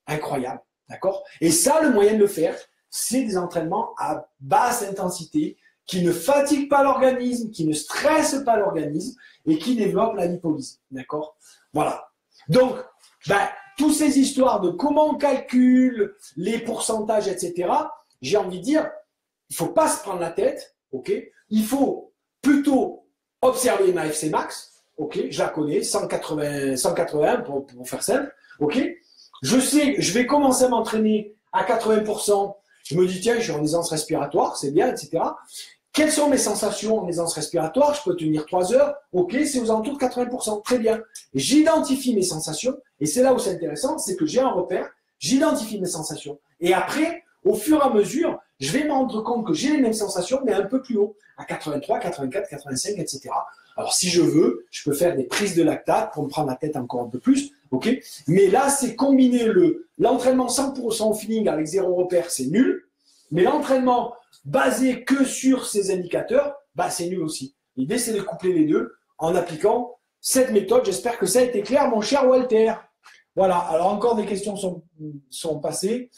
Incroyable. D'accord? Et ça, le moyen de le faire, c'est des entraînements à basse intensité qui ne fatiguent pas l'organisme, qui ne stressent pas l'organisme et qui développent la lipolyse. D'accord? Voilà. Donc, toutes ces histoires de comment on calcule les pourcentages, etc., j'ai envie de dire, il ne faut pas se prendre la tête, ok? Il faut plutôt observer ma FC max, ok? Je la connais, 180 pour faire simple, ok? Je sais, je vais commencer à m'entraîner à 80%. Je me dis, tiens, je suis en aisance respiratoire, c'est bien, etc. Quelles sont mes sensations en aisance respiratoire? Je peux tenir 3 heures. Ok, c'est aux alentours de 80%. Très bien. J'identifie mes sensations. Et c'est là où c'est intéressant, c'est que j'ai un repère. J'identifie mes sensations. Et après, au fur et à mesure, je vais me rendre compte que j'ai les mêmes sensations, mais un peu plus haut. À 83, 84, 85, etc. Alors, si je veux, je peux faire des prises de lactate pour me prendre la tête encore un peu plus. Ok. Mais là, c'est combiner l'entraînement 100% au feeling avec zéro repère, c'est nul. Mais l'entraînement basé que sur ces indicateurs, c'est nul aussi. L'idée, c'est de coupler les deux en appliquant cette méthode. J'espère que ça a été clair, mon cher Walter. Voilà. Alors, encore des questions sont passées.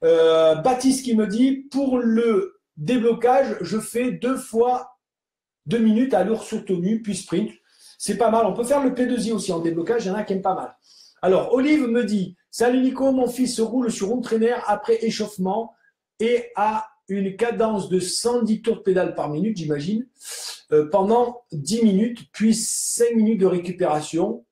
Baptiste qui me dit, pour le déblocage, je fais 2 fois 2 minutes à l'heure soutenue, puis sprint. C'est pas mal. On peut faire le P2I aussi en déblocage. Il y en a qui aiment pas mal. Alors, Olive me dit, salut Nico, mon fils roule sur home trainer après échauffement et a une cadence de 110 tours de pédale par minute, j'imagine, pendant 10 minutes, puis 5 minutes de récupération.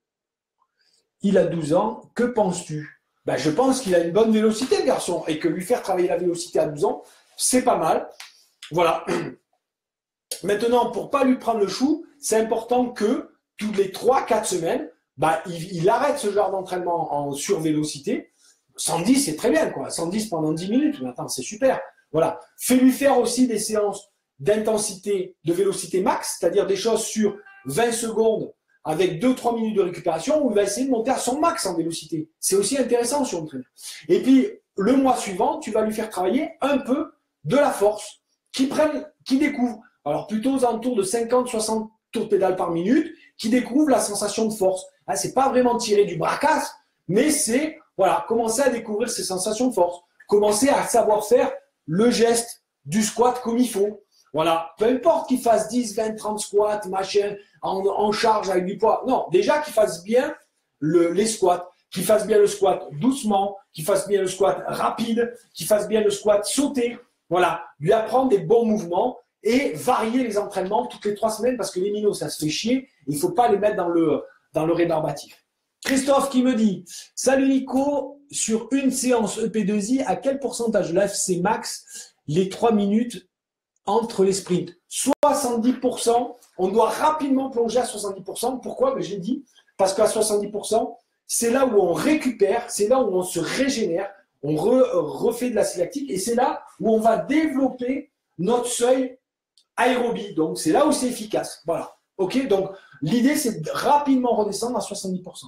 Il a 12 ans. Que penses-tu? Je pense qu'il a une bonne vélocité, le garçon, et que lui faire travailler la vélocité à 12 ans, c'est pas mal. Voilà. Maintenant, pour pas lui prendre le chou, c'est important que toutes les 3-4 semaines, bah, il arrête ce genre d'entraînement en survélocité. 110, c'est très bien, quoi. 110 pendant 10 minutes, maintenant, c'est super. Voilà. Fais-lui faire aussi des séances d'intensité, de vélocité max, c'est-à-dire des choses sur 20 secondes avec 2-3 minutes de récupération où il va essayer de monter à son max en vélocité. C'est aussi intéressant sur le train. Et puis, le mois suivant, tu vas lui faire travailler un peu de la force, qui découvre. Alors, plutôt aux alentours de 50-60 tours de pédale par minute, qui découvre la sensation de force. Hein, c'est pas vraiment tirer du bracasse, mais c'est, voilà, commencer à découvrir ces sensations de force. Commencer à savoir faire le geste du squat comme il faut. Voilà, peu importe qu'il fasse 10, 20, 30 squats, machin, en charge avec du poids. Non, déjà qu'il fasse bien les squats, qu'il fasse bien le squat doucement, qu'il fasse bien le squat rapide, qu'il fasse bien le squat sauté. Voilà, lui apprendre des bons mouvements et varier les entraînements toutes les 3 semaines parce que les minots, ça se fait chier. Il ne faut pas les mettre dans le rébarbatif. Christophe qui me dit « Salut Nico, sur une séance EP2I, à quel pourcentage de l'AFC max les 3 minutes entre les sprints ?» 70%, on doit rapidement plonger à 70%. Pourquoi? Ben, j'ai dit, parce qu'à 70%, c'est là où on récupère, c'est là où on se régénère, on refait de l'acide lactique et c'est là où on va développer notre seuil aérobie. Donc, c'est là où c'est efficace. Voilà. OK? Donc, l'idée, c'est de rapidement redescendre à 70%.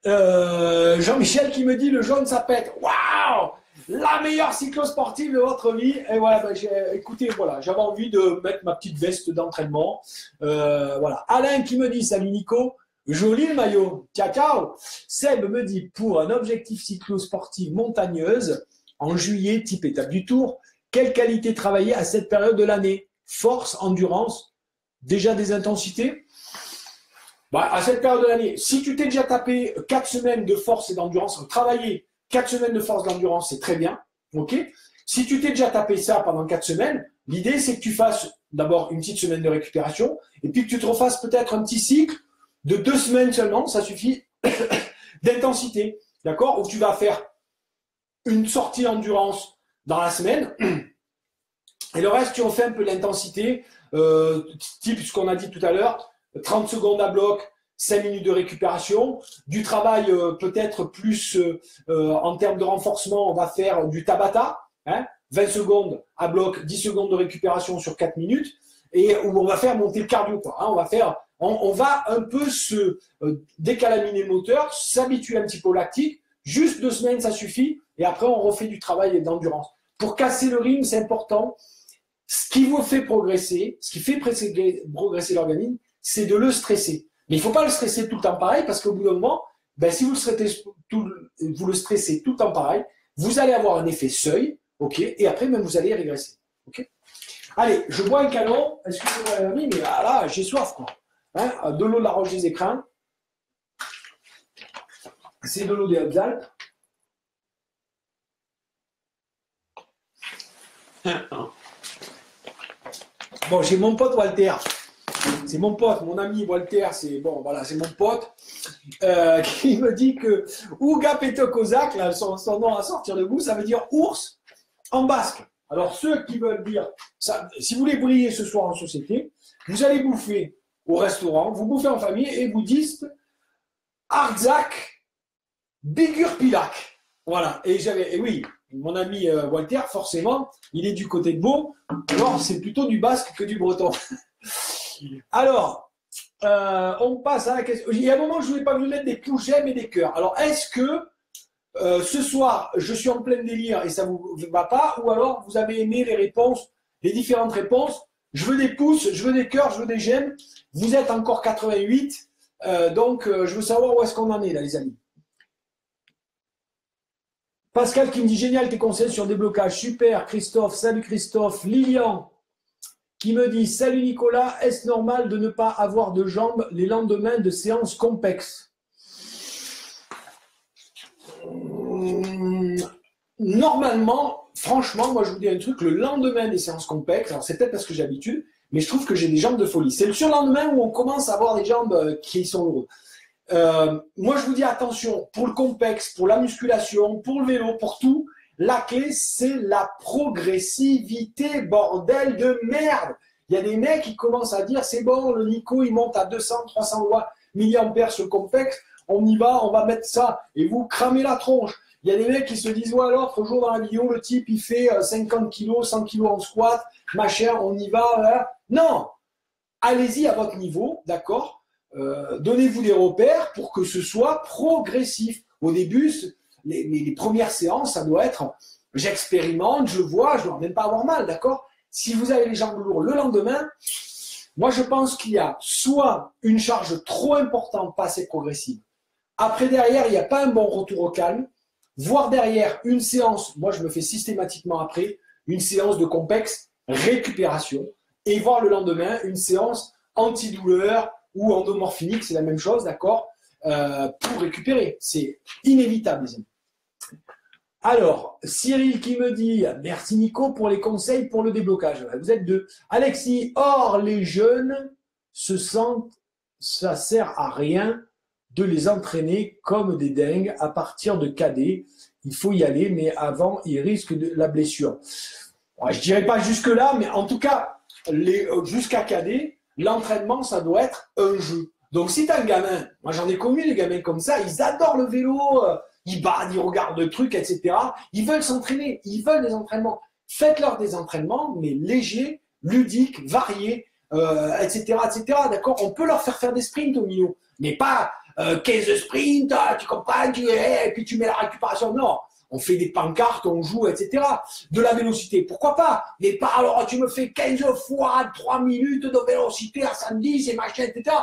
Jean-Michel qui me dit le jaune, ça pète. Waouh! La meilleure cyclosportive de votre vie. Et voilà, écoutez, voilà, j'avais envie de mettre ma petite veste d'entraînement. Voilà. Alain qui me dit salut Nico, joli le maillot. Ciao, ciao. Seb me dit pour un objectif cyclosportive montagneuse en juillet, type étape du Tour, quelle qualité travailler à cette période de l'année? Force, endurance, déjà des intensités? Bah, à cette période de l'année, si tu t'es déjà tapé 4 semaines de force et d'endurance, travailler 4 semaines de force d'endurance, c'est très bien. Ok. Si tu t'es déjà tapé ça pendant 4 semaines, l'idée, c'est que tu fasses d'abord une petite semaine de récupération et puis que tu te refasses peut-être un petit cycle de 2 semaines seulement, ça suffit, d'intensité. D'accord? Où tu vas faire une sortie endurance dans la semaine et le reste, tu refais un peu l'intensité, type ce qu'on a dit tout à l'heure, 30 secondes à bloc, 5 minutes de récupération, du travail peut-être plus en termes de renforcement, on va faire du Tabata, hein, 20 secondes à bloc, 10 secondes de récupération sur 4 minutes, et où on va faire monter le cardio, quoi, hein, on va un peu se décalaminer le moteur, s'habituer un petit peu au lactique, juste 2 semaines ça suffit, et après on refait du travail d'endurance. Pour casser le rythme, c'est important. Ce qui vous fait progresser, ce qui fait progresser l'organisme, c'est de le stresser. Mais il ne faut pas le stresser tout le temps pareil parce qu'au bout d'un moment, ben, si vous le stressez tout le temps pareil, vous allez avoir un effet seuil, ok, et après même vous allez régresser. Ok. Allez, je bois un canon, excusez-moi les amis, mais là, j'ai soif, quoi. Hein, de l'eau de la Roche des Écrins. C'est de l'eau des Hautes-Alpes. Bon, j'ai mon pote Walter. C'est mon pote, mon ami Walter, c'est bon, voilà, c'est mon pote qui me dit que Ouga Petokozak, là, son nom à sortir de goût, ça veut dire ours en basque. Alors ceux qui veulent dire ça, si vous voulez briller ce soir en société, vous allez bouffer au restaurant, vous bouffez en famille et vous dites Arzak Bigurpilak. Voilà. Et oui, mon ami Walter, forcément, il est du côté de Beau. Alors c'est plutôt du basque que du breton. Alors, on passe à la question. Il y a un moment, je ne voulais pas vous mettre des pouces j'aime et des cœurs. Alors, est-ce que ce soir, je suis en plein délire et ça ne vous va pas? Ou alors, vous avez aimé les réponses, les différentes réponses? Je veux des pouces, je veux des cœurs, je veux des j'aime. Vous êtes encore 88. Donc, je veux savoir où est-ce qu'on en est, là, les amis. Pascal qui me dit génial tes conseils sur déblocage. Super. Christophe, salut Christophe. Lilian qui me dit salut Nicolas, est-ce normal de ne pas avoir de jambes les lendemains de séances complexes? Normalement, franchement, moi je vous dis un truc, le lendemain des séances complexes, alors c'est peut-être parce que j'ai l'habitude, mais je trouve que j'ai des jambes de folie. C'est le surlendemain où on commence à avoir des jambes qui sont lourdes. Moi je vous dis attention, pour le complexe, pour la musculation, pour le vélo, pour tout, La clé, c'est la progressivité, bordel de merde. Il y a des mecs qui commencent à dire, c'est bon, le Nico, il monte à 200, 300 milliampères sur le complexe, on y va, on va mettre ça, et vous cramez la tronche. Il y a des mecs qui se disent, ouais, alors, l'autre jour dans la vidéo, le type, il fait 50 kilos, 100 kilos en squat, machin, on y va. Là. Non, allez-y à votre niveau, d'accord. Donnez-vous des repères pour que ce soit progressif. Au début, les premières séances, ça doit être, j'expérimente, je vois, je ne dois même pas avoir mal, d'accord. Si vous avez les jambes lourdes le lendemain, moi, je pense qu'il y a soit une charge trop importante, pas assez progressive. Après, derrière, il n'y a pas un bon retour au calme. Voire derrière une séance, moi je me fais systématiquement après, une séance de complexe récupération et voir le lendemain une séance antidouleur ou endomorphinique, c'est la même chose, d'accord, pour récupérer. C'est inévitable, les amis. Alors, Cyril qui me dit « Merci Nico pour les conseils pour le déblocage. » Vous êtes deux. Alexis, or les jeunes se sentent, ça sert à rien de les entraîner comme des dingues à partir de cadet. Il faut y aller, mais avant, ils risquent de la blessure. Ouais, je ne dirais pas jusque-là, mais en tout cas, jusqu'à cadet, l'entraînement, ça doit être un jeu. Donc, si tu as un gamin, moi j'en ai connu des gamins comme ça, ils adorent le vélo, ils badent, ils regardent le truc, etc. Ils veulent s'entraîner, ils veulent des entraînements. Faites-leur des entraînements, mais légers, ludiques, variés, etc., etc. D'accord. On peut leur faire des sprints au milieu, mais pas 15 sprints, tu comprends, et puis tu mets la récupération. Non, on fait des pancartes, on joue, etc. De la vélocité, pourquoi pas. Mais pas alors tu me fais 15 fois 3 minutes de vélocité à 110 et machin, etc.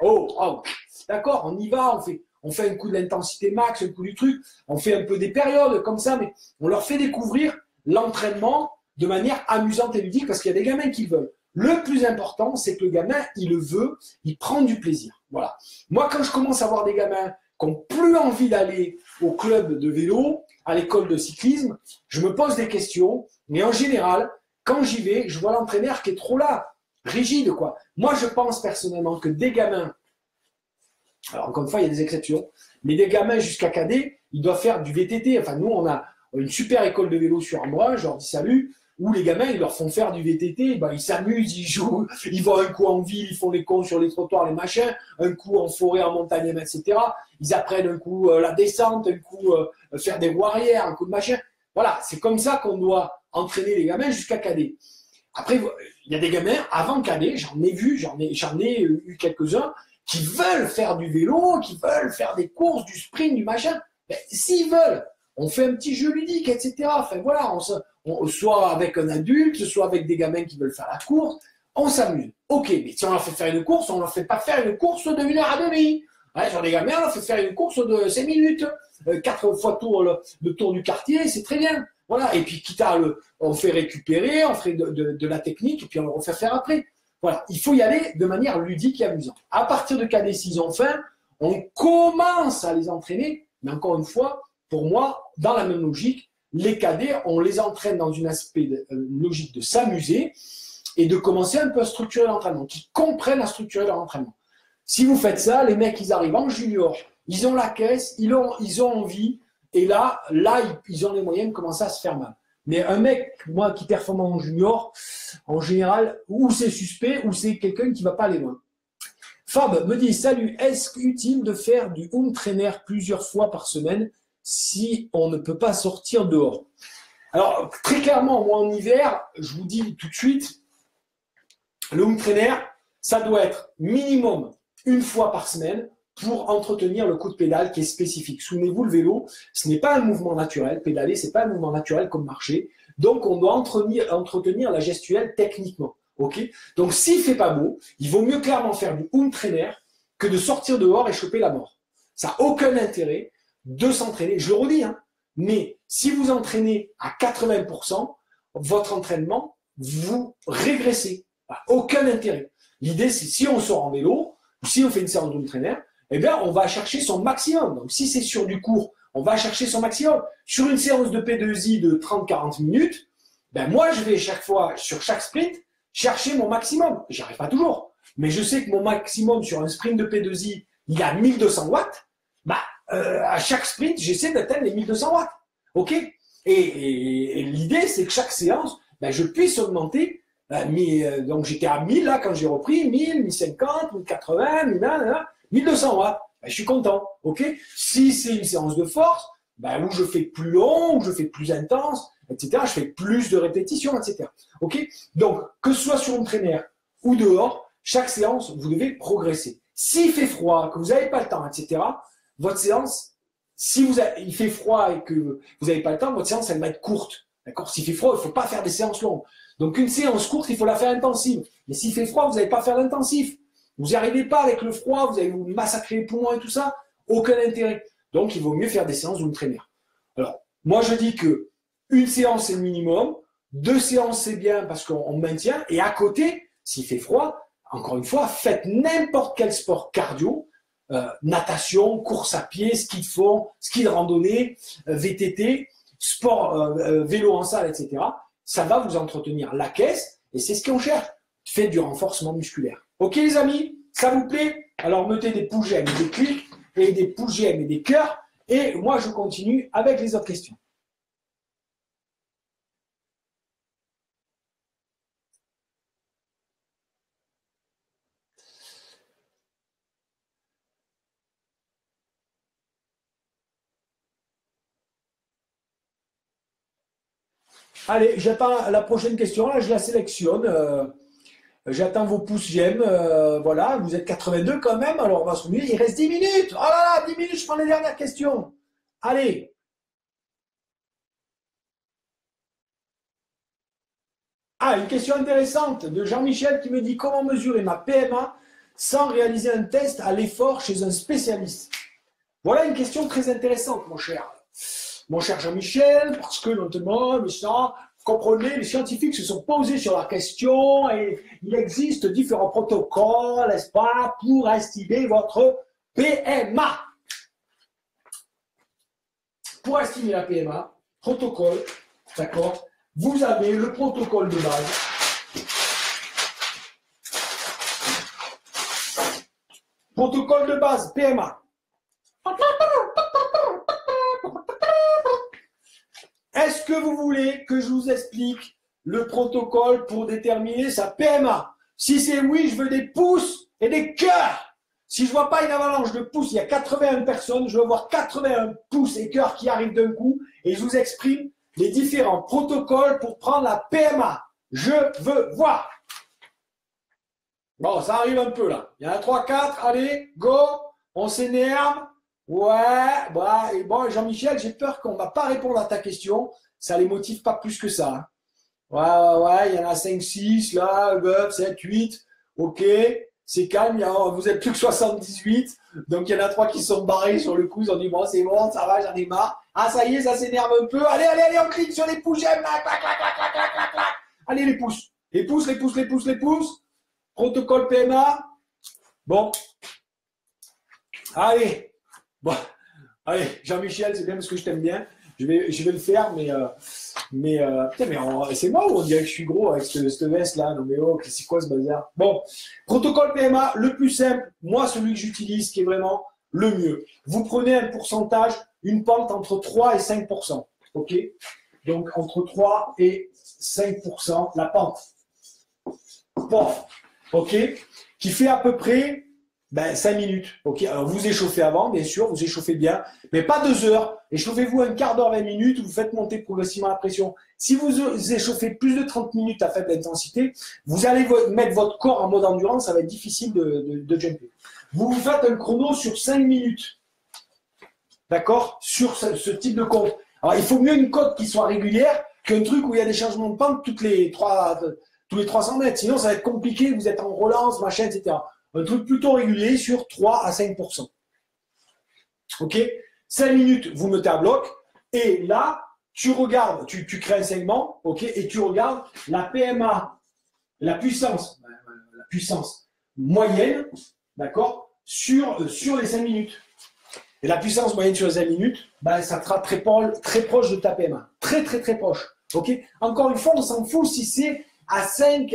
Oh, d'accord, on y va, on fait un coup de l'intensité max, un coup du truc, on fait un peu des périodes comme ça, mais on leur fait découvrir l'entraînement de manière amusante et ludique parce qu'il y a des gamins qui le veulent. Le plus important, c'est que le gamin, il le veut, il prend du plaisir. Voilà. Moi, quand je commence à voir des gamins qui n'ont plus envie d'aller au club de vélo, à l'école de cyclisme, je me pose des questions, mais en général, quand j'y vais, je vois l'entraîneur qui est trop là, rigide, quoi. Moi, je pense personnellement que des gamins, alors encore une fois, il y a des exceptions, mais des gamins jusqu'à cadet, ils doivent faire du VTT. Enfin, nous, on a une super école de vélo sur Embrun, je leur dis salut, où les gamins, ils leur font faire du VTT, ben, ils s'amusent, ils jouent, ils vont un coup en ville, ils font les cons sur les trottoirs, les machins, un coup en forêt, en montagne, etc. Ils apprennent un coup la descente, un coup faire des roues arrière, un coup de machin. Voilà, c'est comme ça qu'on doit entraîner les gamins jusqu'à cadet. Après, il y a des gamins, avant cadet, j'en ai eu quelques-uns, qui veulent faire du vélo, qui veulent faire des courses, du sprint, du machin. Mais s'ils veulent, on fait un petit jeu ludique, etc. Enfin voilà, soit avec un adulte, soit avec des gamins qui veulent faire la course, on s'amuse. Ok, mais si on leur fait faire une course, on ne leur fait pas faire une course de 1h30. Ouais, sur les gamins, on leur fait faire une course de 5 minutes, 4 fois le tour du quartier, c'est très bien. Voilà, et puis quitte à on fait récupérer, on fait de la technique, et puis on le refait faire après. Voilà, il faut y aller de manière ludique et amusante. À partir de cadet 6 ans fin, on commence à les entraîner, mais encore une fois, pour moi, dans la même logique, les cadets, on les entraîne dans une logique de s'amuser et de commencer un peu à structurer l'entraînement, qu'ils comprennent à structurer leur entraînement. Si vous faites ça, les mecs, ils arrivent en junior, ils ont la caisse, ils ont envie, et là, ils ont les moyens de commencer à se faire mal. Mais un mec, moi, qui performe en junior, en général, ou c'est suspect, ou c'est quelqu'un qui ne va pas aller loin. Fab me dit, salut, est-ce utile de faire du home trainer plusieurs fois par semaine si on ne peut pas sortir dehors? Alors, très clairement, moi, en hiver, je vous dis tout de suite, le home trainer, ça doit être minimum une fois par semaine pour entretenir le coup de pédale qui est spécifique. Souvenez-vous, le vélo, ce n'est pas un mouvement naturel. Pédaler, ce n'est pas un mouvement naturel comme marcher. Donc, on doit entretenir la gestuelle techniquement. Okay, donc, s'il ne fait pas beau, il vaut mieux clairement faire du home trainer que de sortir dehors et choper la mort. Ça n'a aucun intérêt de s'entraîner. Je le redis, hein, mais si vous entraînez à 80%, votre entraînement, vous régressez. Aucun intérêt. L'idée, c'est si on sort en vélo, ou si on fait une séance de home trainer, eh bien, on va chercher son maximum. Donc, si c'est sur du court, on va chercher son maximum. Sur une séance de P2I de 30-40 minutes, ben moi, je vais chaque fois, sur chaque sprint, chercher mon maximum. J'y arrive pas toujours. Mais je sais que mon maximum sur un sprint de P2I, il y a 1200 watts. À chaque sprint, j'essaie d'atteindre les 1200 watts. OK? Et l'idée, c'est que chaque séance, ben, je puisse augmenter. Donc j'étais à 1000 là quand j'ai repris, 1000, 1050, 1080, 1200 watts. Ben, je suis content. Ok. Si c'est une séance de force, ben, où je fais plus long, où je fais plus intense, etc. Je fais plus de répétitions, etc. Ok. Donc que ce soit sur une traîneur ou dehors, chaque séance, vous devez progresser. S'il fait froid, que vous n'avez pas le temps, etc., votre séance, si il fait froid et que vous n'avez pas le temps, votre séance, elle va être courte. D'accord? S'il fait froid, il ne faut pas faire des séances longues. Donc, une séance courte, il faut la faire intensive. Mais s'il fait froid, vous n'allez pas faire l'intensif. Vous n'y arrivez pas avec le froid, vous allez vous massacrer les poumons et tout ça. Aucun intérêt. Donc, il vaut mieux faire des séances d'une traîneur. Alors, moi, je dis que une séance, c'est le minimum. 2 séances, c'est bien parce qu'on maintient. Et à côté, s'il fait froid, encore une fois, faites n'importe quel sport cardio, natation, course à pied, ski de fond, ski de randonnée, VTT, sport, vélo en salle, etc. Ça va vous entretenir la caisse et c'est ce qu'on cherche. Faites du renforcement musculaire. Ok les amis, ça vous plaît? Alors mettez des pouces j'aime et des clics et des pouces j'aime et des cœurs et moi je continue avec les autres questions. Allez, j'attends la prochaine question. Là, je la sélectionne. J'attends vos pouces j'aime. Voilà, vous êtes 82 quand même. Alors, on va se remuer. Il reste 10 minutes. Oh là là, 10 minutes, je prends les dernières questions. Allez. Ah, une question intéressante de Jean-Michel qui me dit comment mesurer ma PMA sans réaliser un test à l'effort chez un spécialiste. Voilà une question très intéressante, mon cher. Mon cher Jean-Michel, parce que notamment, mais ça, vous comprenez, les scientifiques se sont posés sur la question et il existe différents protocoles, n'est-ce pas, pour estimer votre PMA. Pour estimer la PMA, protocole, d'accord, vous avez le protocole de base. Protocole de base, PMA. Est-ce que vous voulez que je vous explique le protocole pour déterminer sa PMA? Si c'est oui, je veux des pouces et des cœurs. Si je ne vois pas une avalanche de pouces, il y a 81 personnes, je veux voir 81 pouces et cœurs qui arrivent d'un coup et je vous exprime les différents protocoles pour prendre la PMA. Je veux voir. Bon, ça arrive un peu là. Il y en a 3, 4, allez, go, on s'énerve. Ouais, bah, et bon, Jean-Michel, j'ai peur qu'on ne va pas répondre à ta question. Ça les motive pas plus que ça. Hein. Ouais, il y en a 5, 6, là, 9, 7, 8. Ok, c'est calme, vous êtes plus que 78. Donc, il y en a 3 qui sont barrés sur le coup. Ils ont dit, bon, c'est bon, ça va, j'en ai marre. Ah, ça y est, ça s'énerve un peu. Allez, on clique sur les pouces, j'aime, là, clac, clac, clac, clac, clac, clac, clac. Allez, les pouces. Les pouces, les pouces, les pouces, les pouces. Protocole PMA. Bon. Allez. Bon, allez, Jean-Michel, c'est bien parce que je t'aime bien. Je vais le faire, putain, mais c'est moi ou on dirait que je suis gros avec cette veste là? Non mais oh, c'est quoi ce bazar? Bon, protocole PMA, le plus simple, moi celui que j'utilise, qui est vraiment le mieux. Vous prenez un pourcentage, une pente entre 3 et 5%. Ok? Donc entre 3 et 5%, la pente. Bon, ok? Qui fait à peu près 5 minutes. Ok, alors vous échauffez avant, bien sûr, vous échauffez bien, mais pas 2 heures. Échauffez-vous un quart d'heure, 20 minutes, vous faites monter progressivement la pression. Si vous échauffez plus de 30 minutes à faible intensité, vous allez mettre votre corps en mode endurance, ça va être difficile de jumper. Vous faites un chrono sur 5 minutes. D'accord? Sur ce type de compte. Alors, il faut mieux une cote qui soit régulière qu'un truc où il y a des changements de pente tous les 300 mètres. Sinon, ça va être compliqué, vous êtes en relance, machin, etc. Un truc plutôt régulier sur 3 à 5%. Ok? 5 minutes, vous mettez à bloc. Et là, tu regardes, tu crées un segment, ok? Et tu regardes la PMA, la puissance moyenne, d'accord? Sur les 5 minutes. Et la puissance moyenne sur les 5 minutes, ça sera très proche de ta PMA. Très, très, très proche. Ok? Encore une fois, on s'en fout si c'est à 5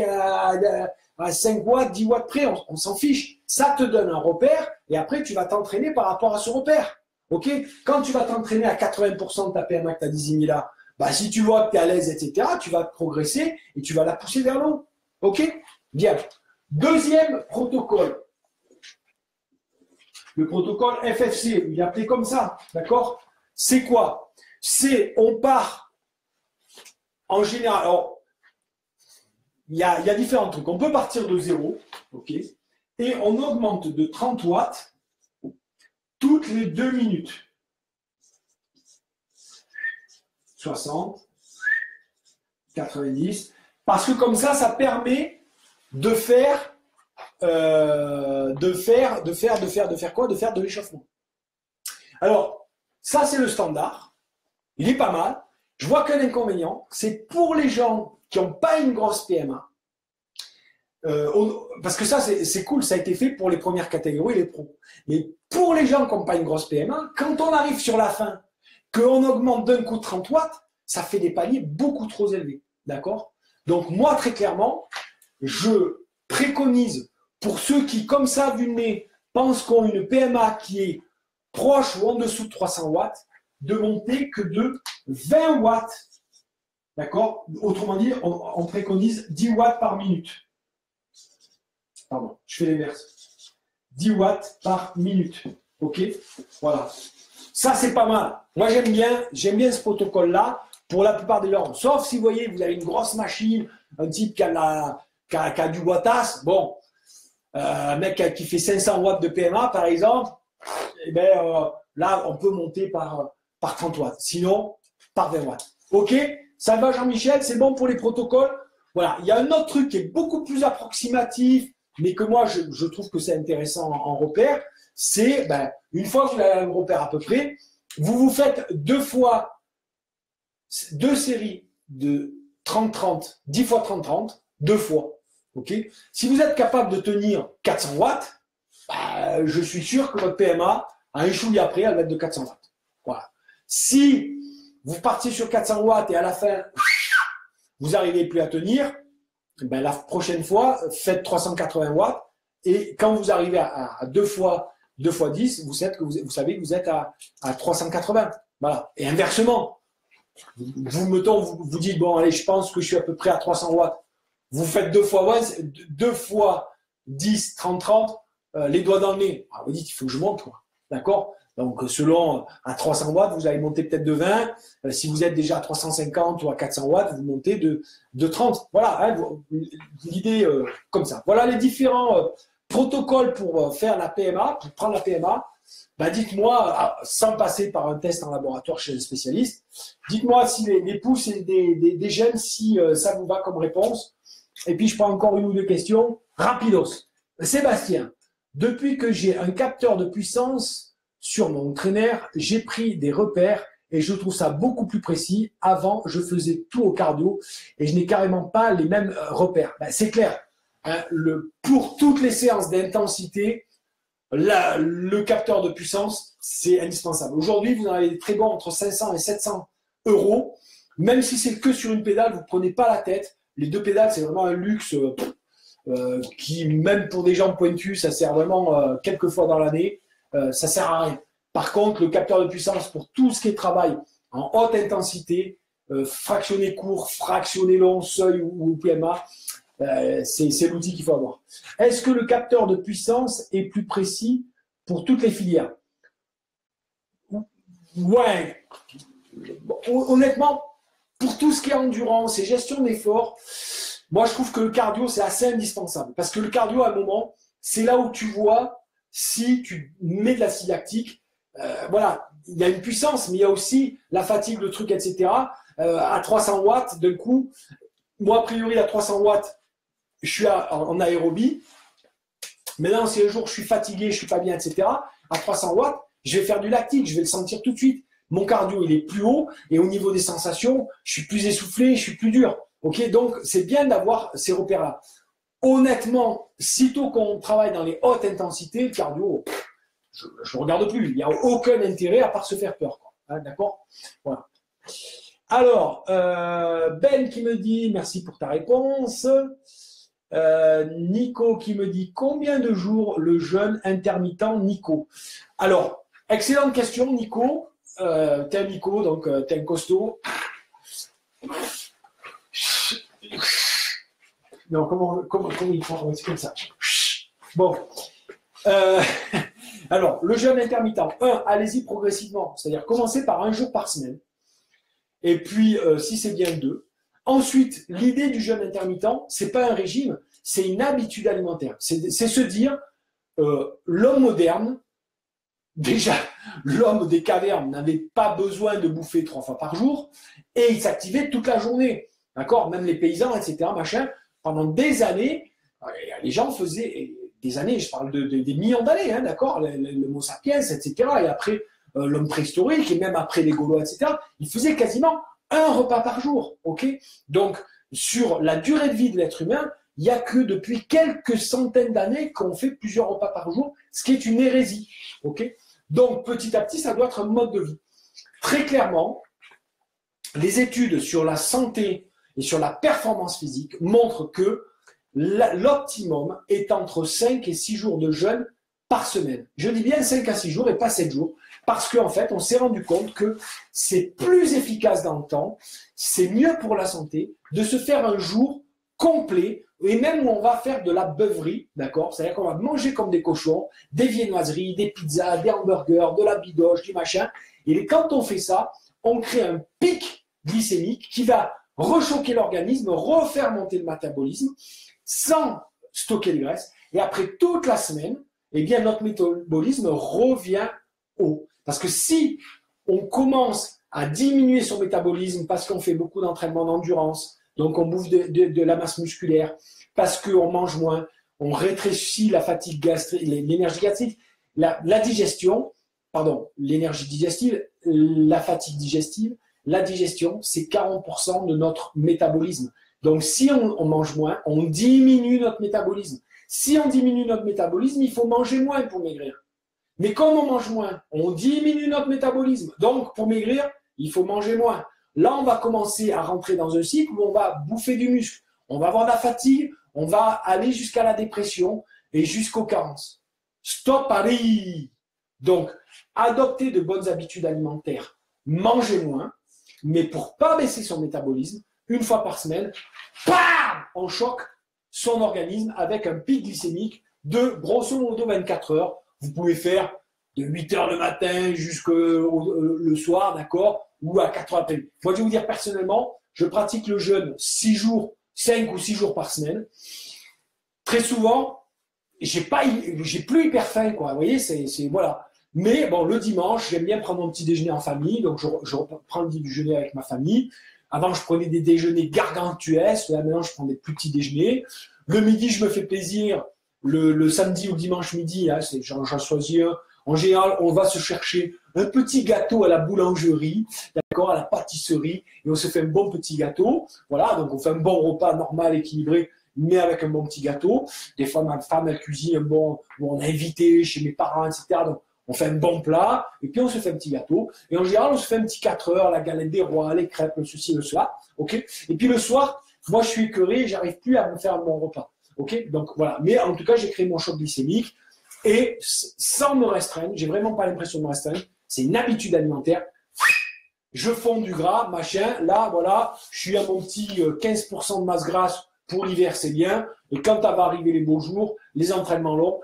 watts, 10 watts près, on s'en fiche. Ça te donne un repère et après, tu vas t'entraîner par rapport à ce repère. Ok? Quand tu vas t'entraîner à 80% de ta PMA que tu as désignée là, Bah, si tu vois que tu es à l'aise, etc., tu vas progresser et tu vas la pousser vers le haut. OK? Bien. Deuxième protocole. Le protocole FFC, il est appelé comme ça. D'accord? C'est quoi? C'est, on part en général. Alors, il y a différents trucs. On peut partir de 0, OK? Et on augmente de 30 watts toutes les 2 minutes. 60, 90. Parce que comme ça permet de faire quoi? De faire de l'échauffement. Alors, ça c'est le standard. Il est pas mal. Je vois qu'un inconvénient, c'est pour les gens qui n'ont pas une grosse PMA. Parce que ça, c'est cool, ça a été fait pour les premières catégories, les pros. Mais pour les gens qui n'ont pas une grosse PMA, quand on arrive sur la fin, qu'on augmente d'un coup 30 watts, ça fait des paliers beaucoup trop élevés. D'accord? Donc, moi, très clairement, je préconise pour ceux qui, comme ça, vu le nez, pensent qu'on a une PMA qui est proche ou en dessous de 300 watts, de monter que de 20 watts. D'accord? Autrement dit, on préconise 10 watts par minute. Pardon, je fais l'inverse. 10 watts par minute. OK? Voilà. Ça, c'est pas mal. Moi, j'aime bien ce protocole-là pour la plupart des gens. Sauf si vous voyez, vous avez une grosse machine, un type qui a du wattage. Bon, un mec qui fait 500 watts de PMA, par exemple, eh ben, là, on peut monter par 30 watts. Sinon, par 20 watts. OK? Ça va, Jean-Michel? C'est bon pour les protocoles? Voilà. Il y a un autre truc qui est beaucoup plus approximatif, mais que moi, je trouve que c'est intéressant en repère. C'est, une fois que vous avez un repère à peu près, vous faites deux séries de 30-30, 10 fois 30-30, deux fois. OK? Si vous êtes capable de tenir 400 watts, je suis sûr que votre PMA, à un chouïa après, elle va être de 400 watts. Voilà. Si vous partiez sur 400 watts et à la fin, vous n'arrivez plus à tenir, la prochaine fois, faites 380 watts et quand vous arrivez à 2 fois 10, vous savez que vous êtes à 380. Voilà. Et inversement, vous dites, bon, allez, je pense que je suis à peu près à 300 watts. Vous faites 2 fois 10, 30, les doigts dans le nez. Vous dites, il faut que je monte, quoi. D'accord? Donc, selon, à 300 watts, vous allez monter peut-être de 20. Si vous êtes déjà à 350 ou à 400 watts, vous montez de 30. Voilà, hein, l'idée comme ça. Voilà les différents protocoles pour faire la PMA, pour prendre la PMA. Dites-moi, sans passer par un test en laboratoire chez un spécialiste, dites-moi si les pouces et des j'aime, si ça vous va comme réponse. Et puis, je prends encore une ou deux questions. Rapidos. Sébastien, depuis que j'ai un capteur de puissance sur mon trainer, j'ai pris des repères et je trouve ça beaucoup plus précis. Avant, je faisais tout au cardio et je n'ai carrément pas les mêmes repères. C'est clair. Hein, pour toutes les séances d'intensité, le capteur de puissance, c'est indispensable. Aujourd'hui, vous en avez des très bons entre 500 et 700 euros. Même si c'est que sur une pédale, vous ne prenez pas la tête. Les deux pédales, c'est vraiment un luxe qui, même pour des gens pointus, ça sert vraiment quelques fois dans l'année. Ça sert à rien. Par contre, le capteur de puissance pour tout ce qui est travail en haute intensité, fractionné court, fractionné long, seuil ou PMA, c'est l'outil qu'il faut avoir. Est-ce que le capteur de puissance est plus précis pour toutes les filières? Ouais. Honnêtement, pour tout ce qui est endurance et gestion d'effort, moi je trouve que le cardio c'est assez indispensable. Parce que le cardio, à un moment, c'est là où tu vois si tu mets de l'acide lactique, voilà, il y a une puissance, mais il y a aussi la fatigue, le truc, etc. À 300 watts, d'un coup, moi, a priori, à 300 watts, je suis en aérobie. Maintenant, si un jour je suis fatigué, je ne suis pas bien, etc., à 300 watts, je vais faire du lactique, je vais le sentir tout de suite. Mon cardio, il est plus haut et au niveau des sensations, je suis plus essoufflé, je suis plus dur. Ok, donc, c'est bien d'avoir ces repères-là. Honnêtement, sitôt qu'on travaille dans les hautes intensités, le cardio, je ne regarde plus. Il n'y a aucun intérêt à part se faire peur. Hein, d'accord? Voilà. Alors, Ben qui me dit, merci pour ta réponse. Nico qui me dit, combien de jours le jeûne intermittent, Nico? Alors, excellente question, Nico. T'es un Nico, donc t'es un costaud. Non, comment il faut, c'est comme ça. Bon. Euh, alors, le jeûne intermittent. Allez-y progressivement. C'est-à-dire, commencez par un jour par semaine. Et puis, si c'est bien 2. Ensuite, l'idée du jeûne intermittent, c'est pas un régime, c'est une habitude alimentaire. C'est se dire, l'homme moderne, déjà, l'homme des cavernes n'avait pas besoin de bouffer 3 fois par jour et il s'activait toute la journée. D'accord? Même les paysans, etc., machin, pendant des années, les gens faisaient des années, je parle des millions d'années, hein, d'accord? Le Homo sapiens, etc. Et après, l'homme préhistorique, et même après les Gaulois, etc., ils faisaient quasiment un repas par jour. Ok? Donc, sur la durée de vie de l'être humain, il n'y a que depuis quelques centaines d'années qu'on fait plusieurs repas par jour, ce qui est une hérésie. Ok? Donc, petit à petit, ça doit être un mode de vie. Très clairement, les études sur la santé et sur la performance physique montrent que l'optimum est entre 5 et 6 jours de jeûne par semaine. Je dis bien 5 à 6 jours et pas 7 jours, parce qu'en fait, on s'est rendu compte que c'est plus efficace dans le temps, c'est mieux pour la santé de se faire un jour complet, et même où on va faire de la beuverie, d'accord? C'est-à-dire qu'on va manger comme des cochons, des viennoiseries, des pizzas, des hamburgers, de la bidoche, du machin. Et quand on fait ça, on crée un pic glycémique qui va rechoquer l'organisme, refaire monter le métabolisme, sans stocker les graisses. Et après toute la semaine, eh bien, notre métabolisme revient haut. Parce que si on commence à diminuer son métabolisme parce qu'on fait beaucoup d'entraînement d'endurance, donc on bouffe de la masse musculaire, parce qu'on mange moins, on rétrécit la fatigue gastrique, l'énergie gastrique, la digestion, pardon, l'énergie digestive, la fatigue digestive, la digestion, c'est 40% de notre métabolisme. Donc, si on mange moins, on diminue notre métabolisme. Si on diminue notre métabolisme, il faut manger moins pour maigrir. Mais comme on mange moins, on diminue notre métabolisme. Donc, pour maigrir, il faut manger moins. Là, on va commencer à rentrer dans un cycle où on va bouffer du muscle. On va avoir de la fatigue, on va aller jusqu'à la dépression et jusqu'aux carences. Stop, allez! Donc, adopter de bonnes habitudes alimentaires, manger moins, mais pour pas baisser son métabolisme, une fois par semaine, bam, on choque son organisme avec un pic glycémique de grosso modo 24 heures. Vous pouvez faire de 8 heures le matin jusqu'au soir, d'accord, ou à 4 heures après. Moi, je vais vous dire personnellement, je pratique le jeûne 6 jours, 5 ou 6 jours par semaine. Très souvent, j'ai plus hyper faim, quoi. Vous voyez, voilà. Mais bon, le dimanche, j'aime bien prendre mon petit déjeuner en famille, donc je prends le déjeuner avec ma famille. Avant, je prenais des déjeuners gargantuesques. Là, maintenant, je prends des plus petits déjeuners. Le midi, je me fais plaisir. Le samedi ou le dimanche midi, hein, j'en choisis un. En général, on va se chercher un petit gâteau à la boulangerie, d'accord, à la pâtisserie, et on se fait un bon petit gâteau. Voilà, donc on fait un bon repas normal, équilibré, mais avec un bon petit gâteau. Des fois, ma femme, elle cuisine un bon, on a invité chez mes parents, etc. Donc, on fait un bon plat, et puis on se fait un petit gâteau. Et en général, on se fait un petit 4 heures, la galette des rois, les crêpes, le ceci, le cela. Ok. Et puis le soir, moi, je suis écœuré, j'arrive plus à me faire mon repas. Ok. Donc voilà. Mais en tout cas, j'ai créé mon choc glycémique. Et sans me restreindre, j'ai vraiment pas l'impression de me restreindre. C'est une habitude alimentaire. Je fonds du gras, machin. Là, voilà, je suis à mon petit 15% de masse grasse pour l'hiver, c'est bien. Et quand ça va arriver les beaux jours, les entraînements longs,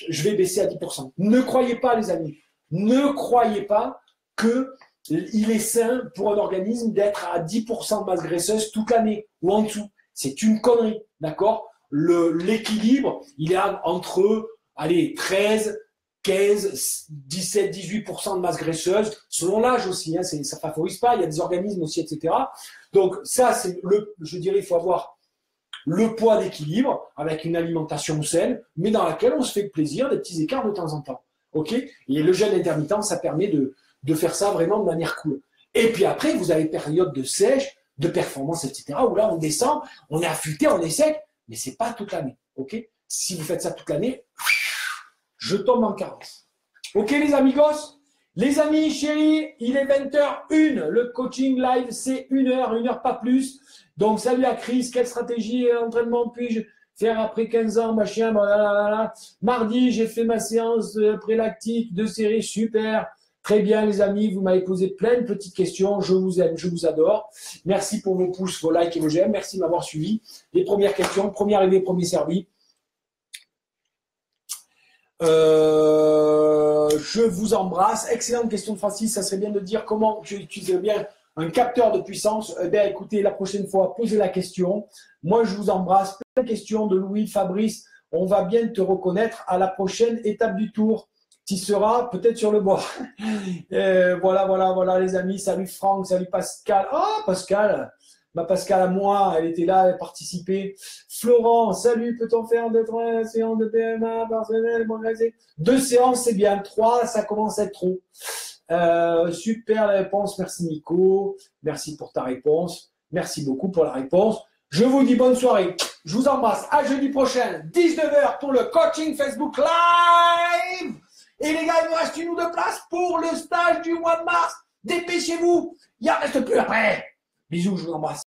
je vais baisser à 10%. Ne croyez pas, les amis, ne croyez pas qu'il est sain pour un organisme d'être à 10% de masse graisseuse toute l'année ou en dessous. C'est une connerie, d'accord? L'équilibre, il est entre, allez, 13, 15, 17, 18% de masse graisseuse, selon l'âge aussi, hein, ça ne favorise pas, il y a des organismes aussi, etc. Donc ça, je dirais, il faut avoir le poids d'équilibre avec une alimentation saine, mais dans laquelle on se fait plaisir, des petits écarts de temps en temps. Ok? Et le jeûne intermittent, ça permet de faire ça vraiment de manière cool. Et puis après, vous avez période de sèche, de performance, etc., où là, on descend, on est affûté, on est sec, mais c'est pas toute l'année. Ok? Si vous faites ça toute l'année, je tombe en carence. Ok, les amigos? Les amis chéris, il est 20h01. Le coaching live, c'est 1 heure pas plus. Donc, salut à Chris. Quelle stratégie et entraînement puis-je faire après 15 ans, machin, blablabla. Mardi, j'ai fait ma séance prélactique de série, super. Très bien, les amis, vous m'avez posé plein de petites questions. Je vous aime, je vous adore. Merci pour vos pouces, vos likes et vos j'aime. Merci de m'avoir suivi. Les premières questions, premier arrivé, premier servi. Je vous embrasse. Excellente question de Francis. Ça serait bien de dire comment tu utilises bien un capteur de puissance. Eh bien, écoutez, la prochaine fois, posez la question. Moi, je vous embrasse. Plein de questions de Louis, Fabrice. On va bien te reconnaître à la prochaine étape du tour. Tu seras peut-être sur le bord. Voilà, les amis. Salut Franck, salut Pascal. Oh, Pascal, ma Pascal à moi, elle était là, elle participait. Florent, salut, peut-on faire 2 séances de PMA personnel? 2 séances, c'est bien. 3, ça commence à être trop. Super la réponse. Merci Nico. Merci pour ta réponse. Merci beaucoup pour la réponse. Je vous dis bonne soirée. Je vous embrasse. À jeudi prochain, 19h pour le coaching Facebook Live. Et les gars, il nous reste 1 ou 2 places pour le stage du mois de mars. Dépêchez-vous. Il en reste plus après. Bisous, je vous embrasse.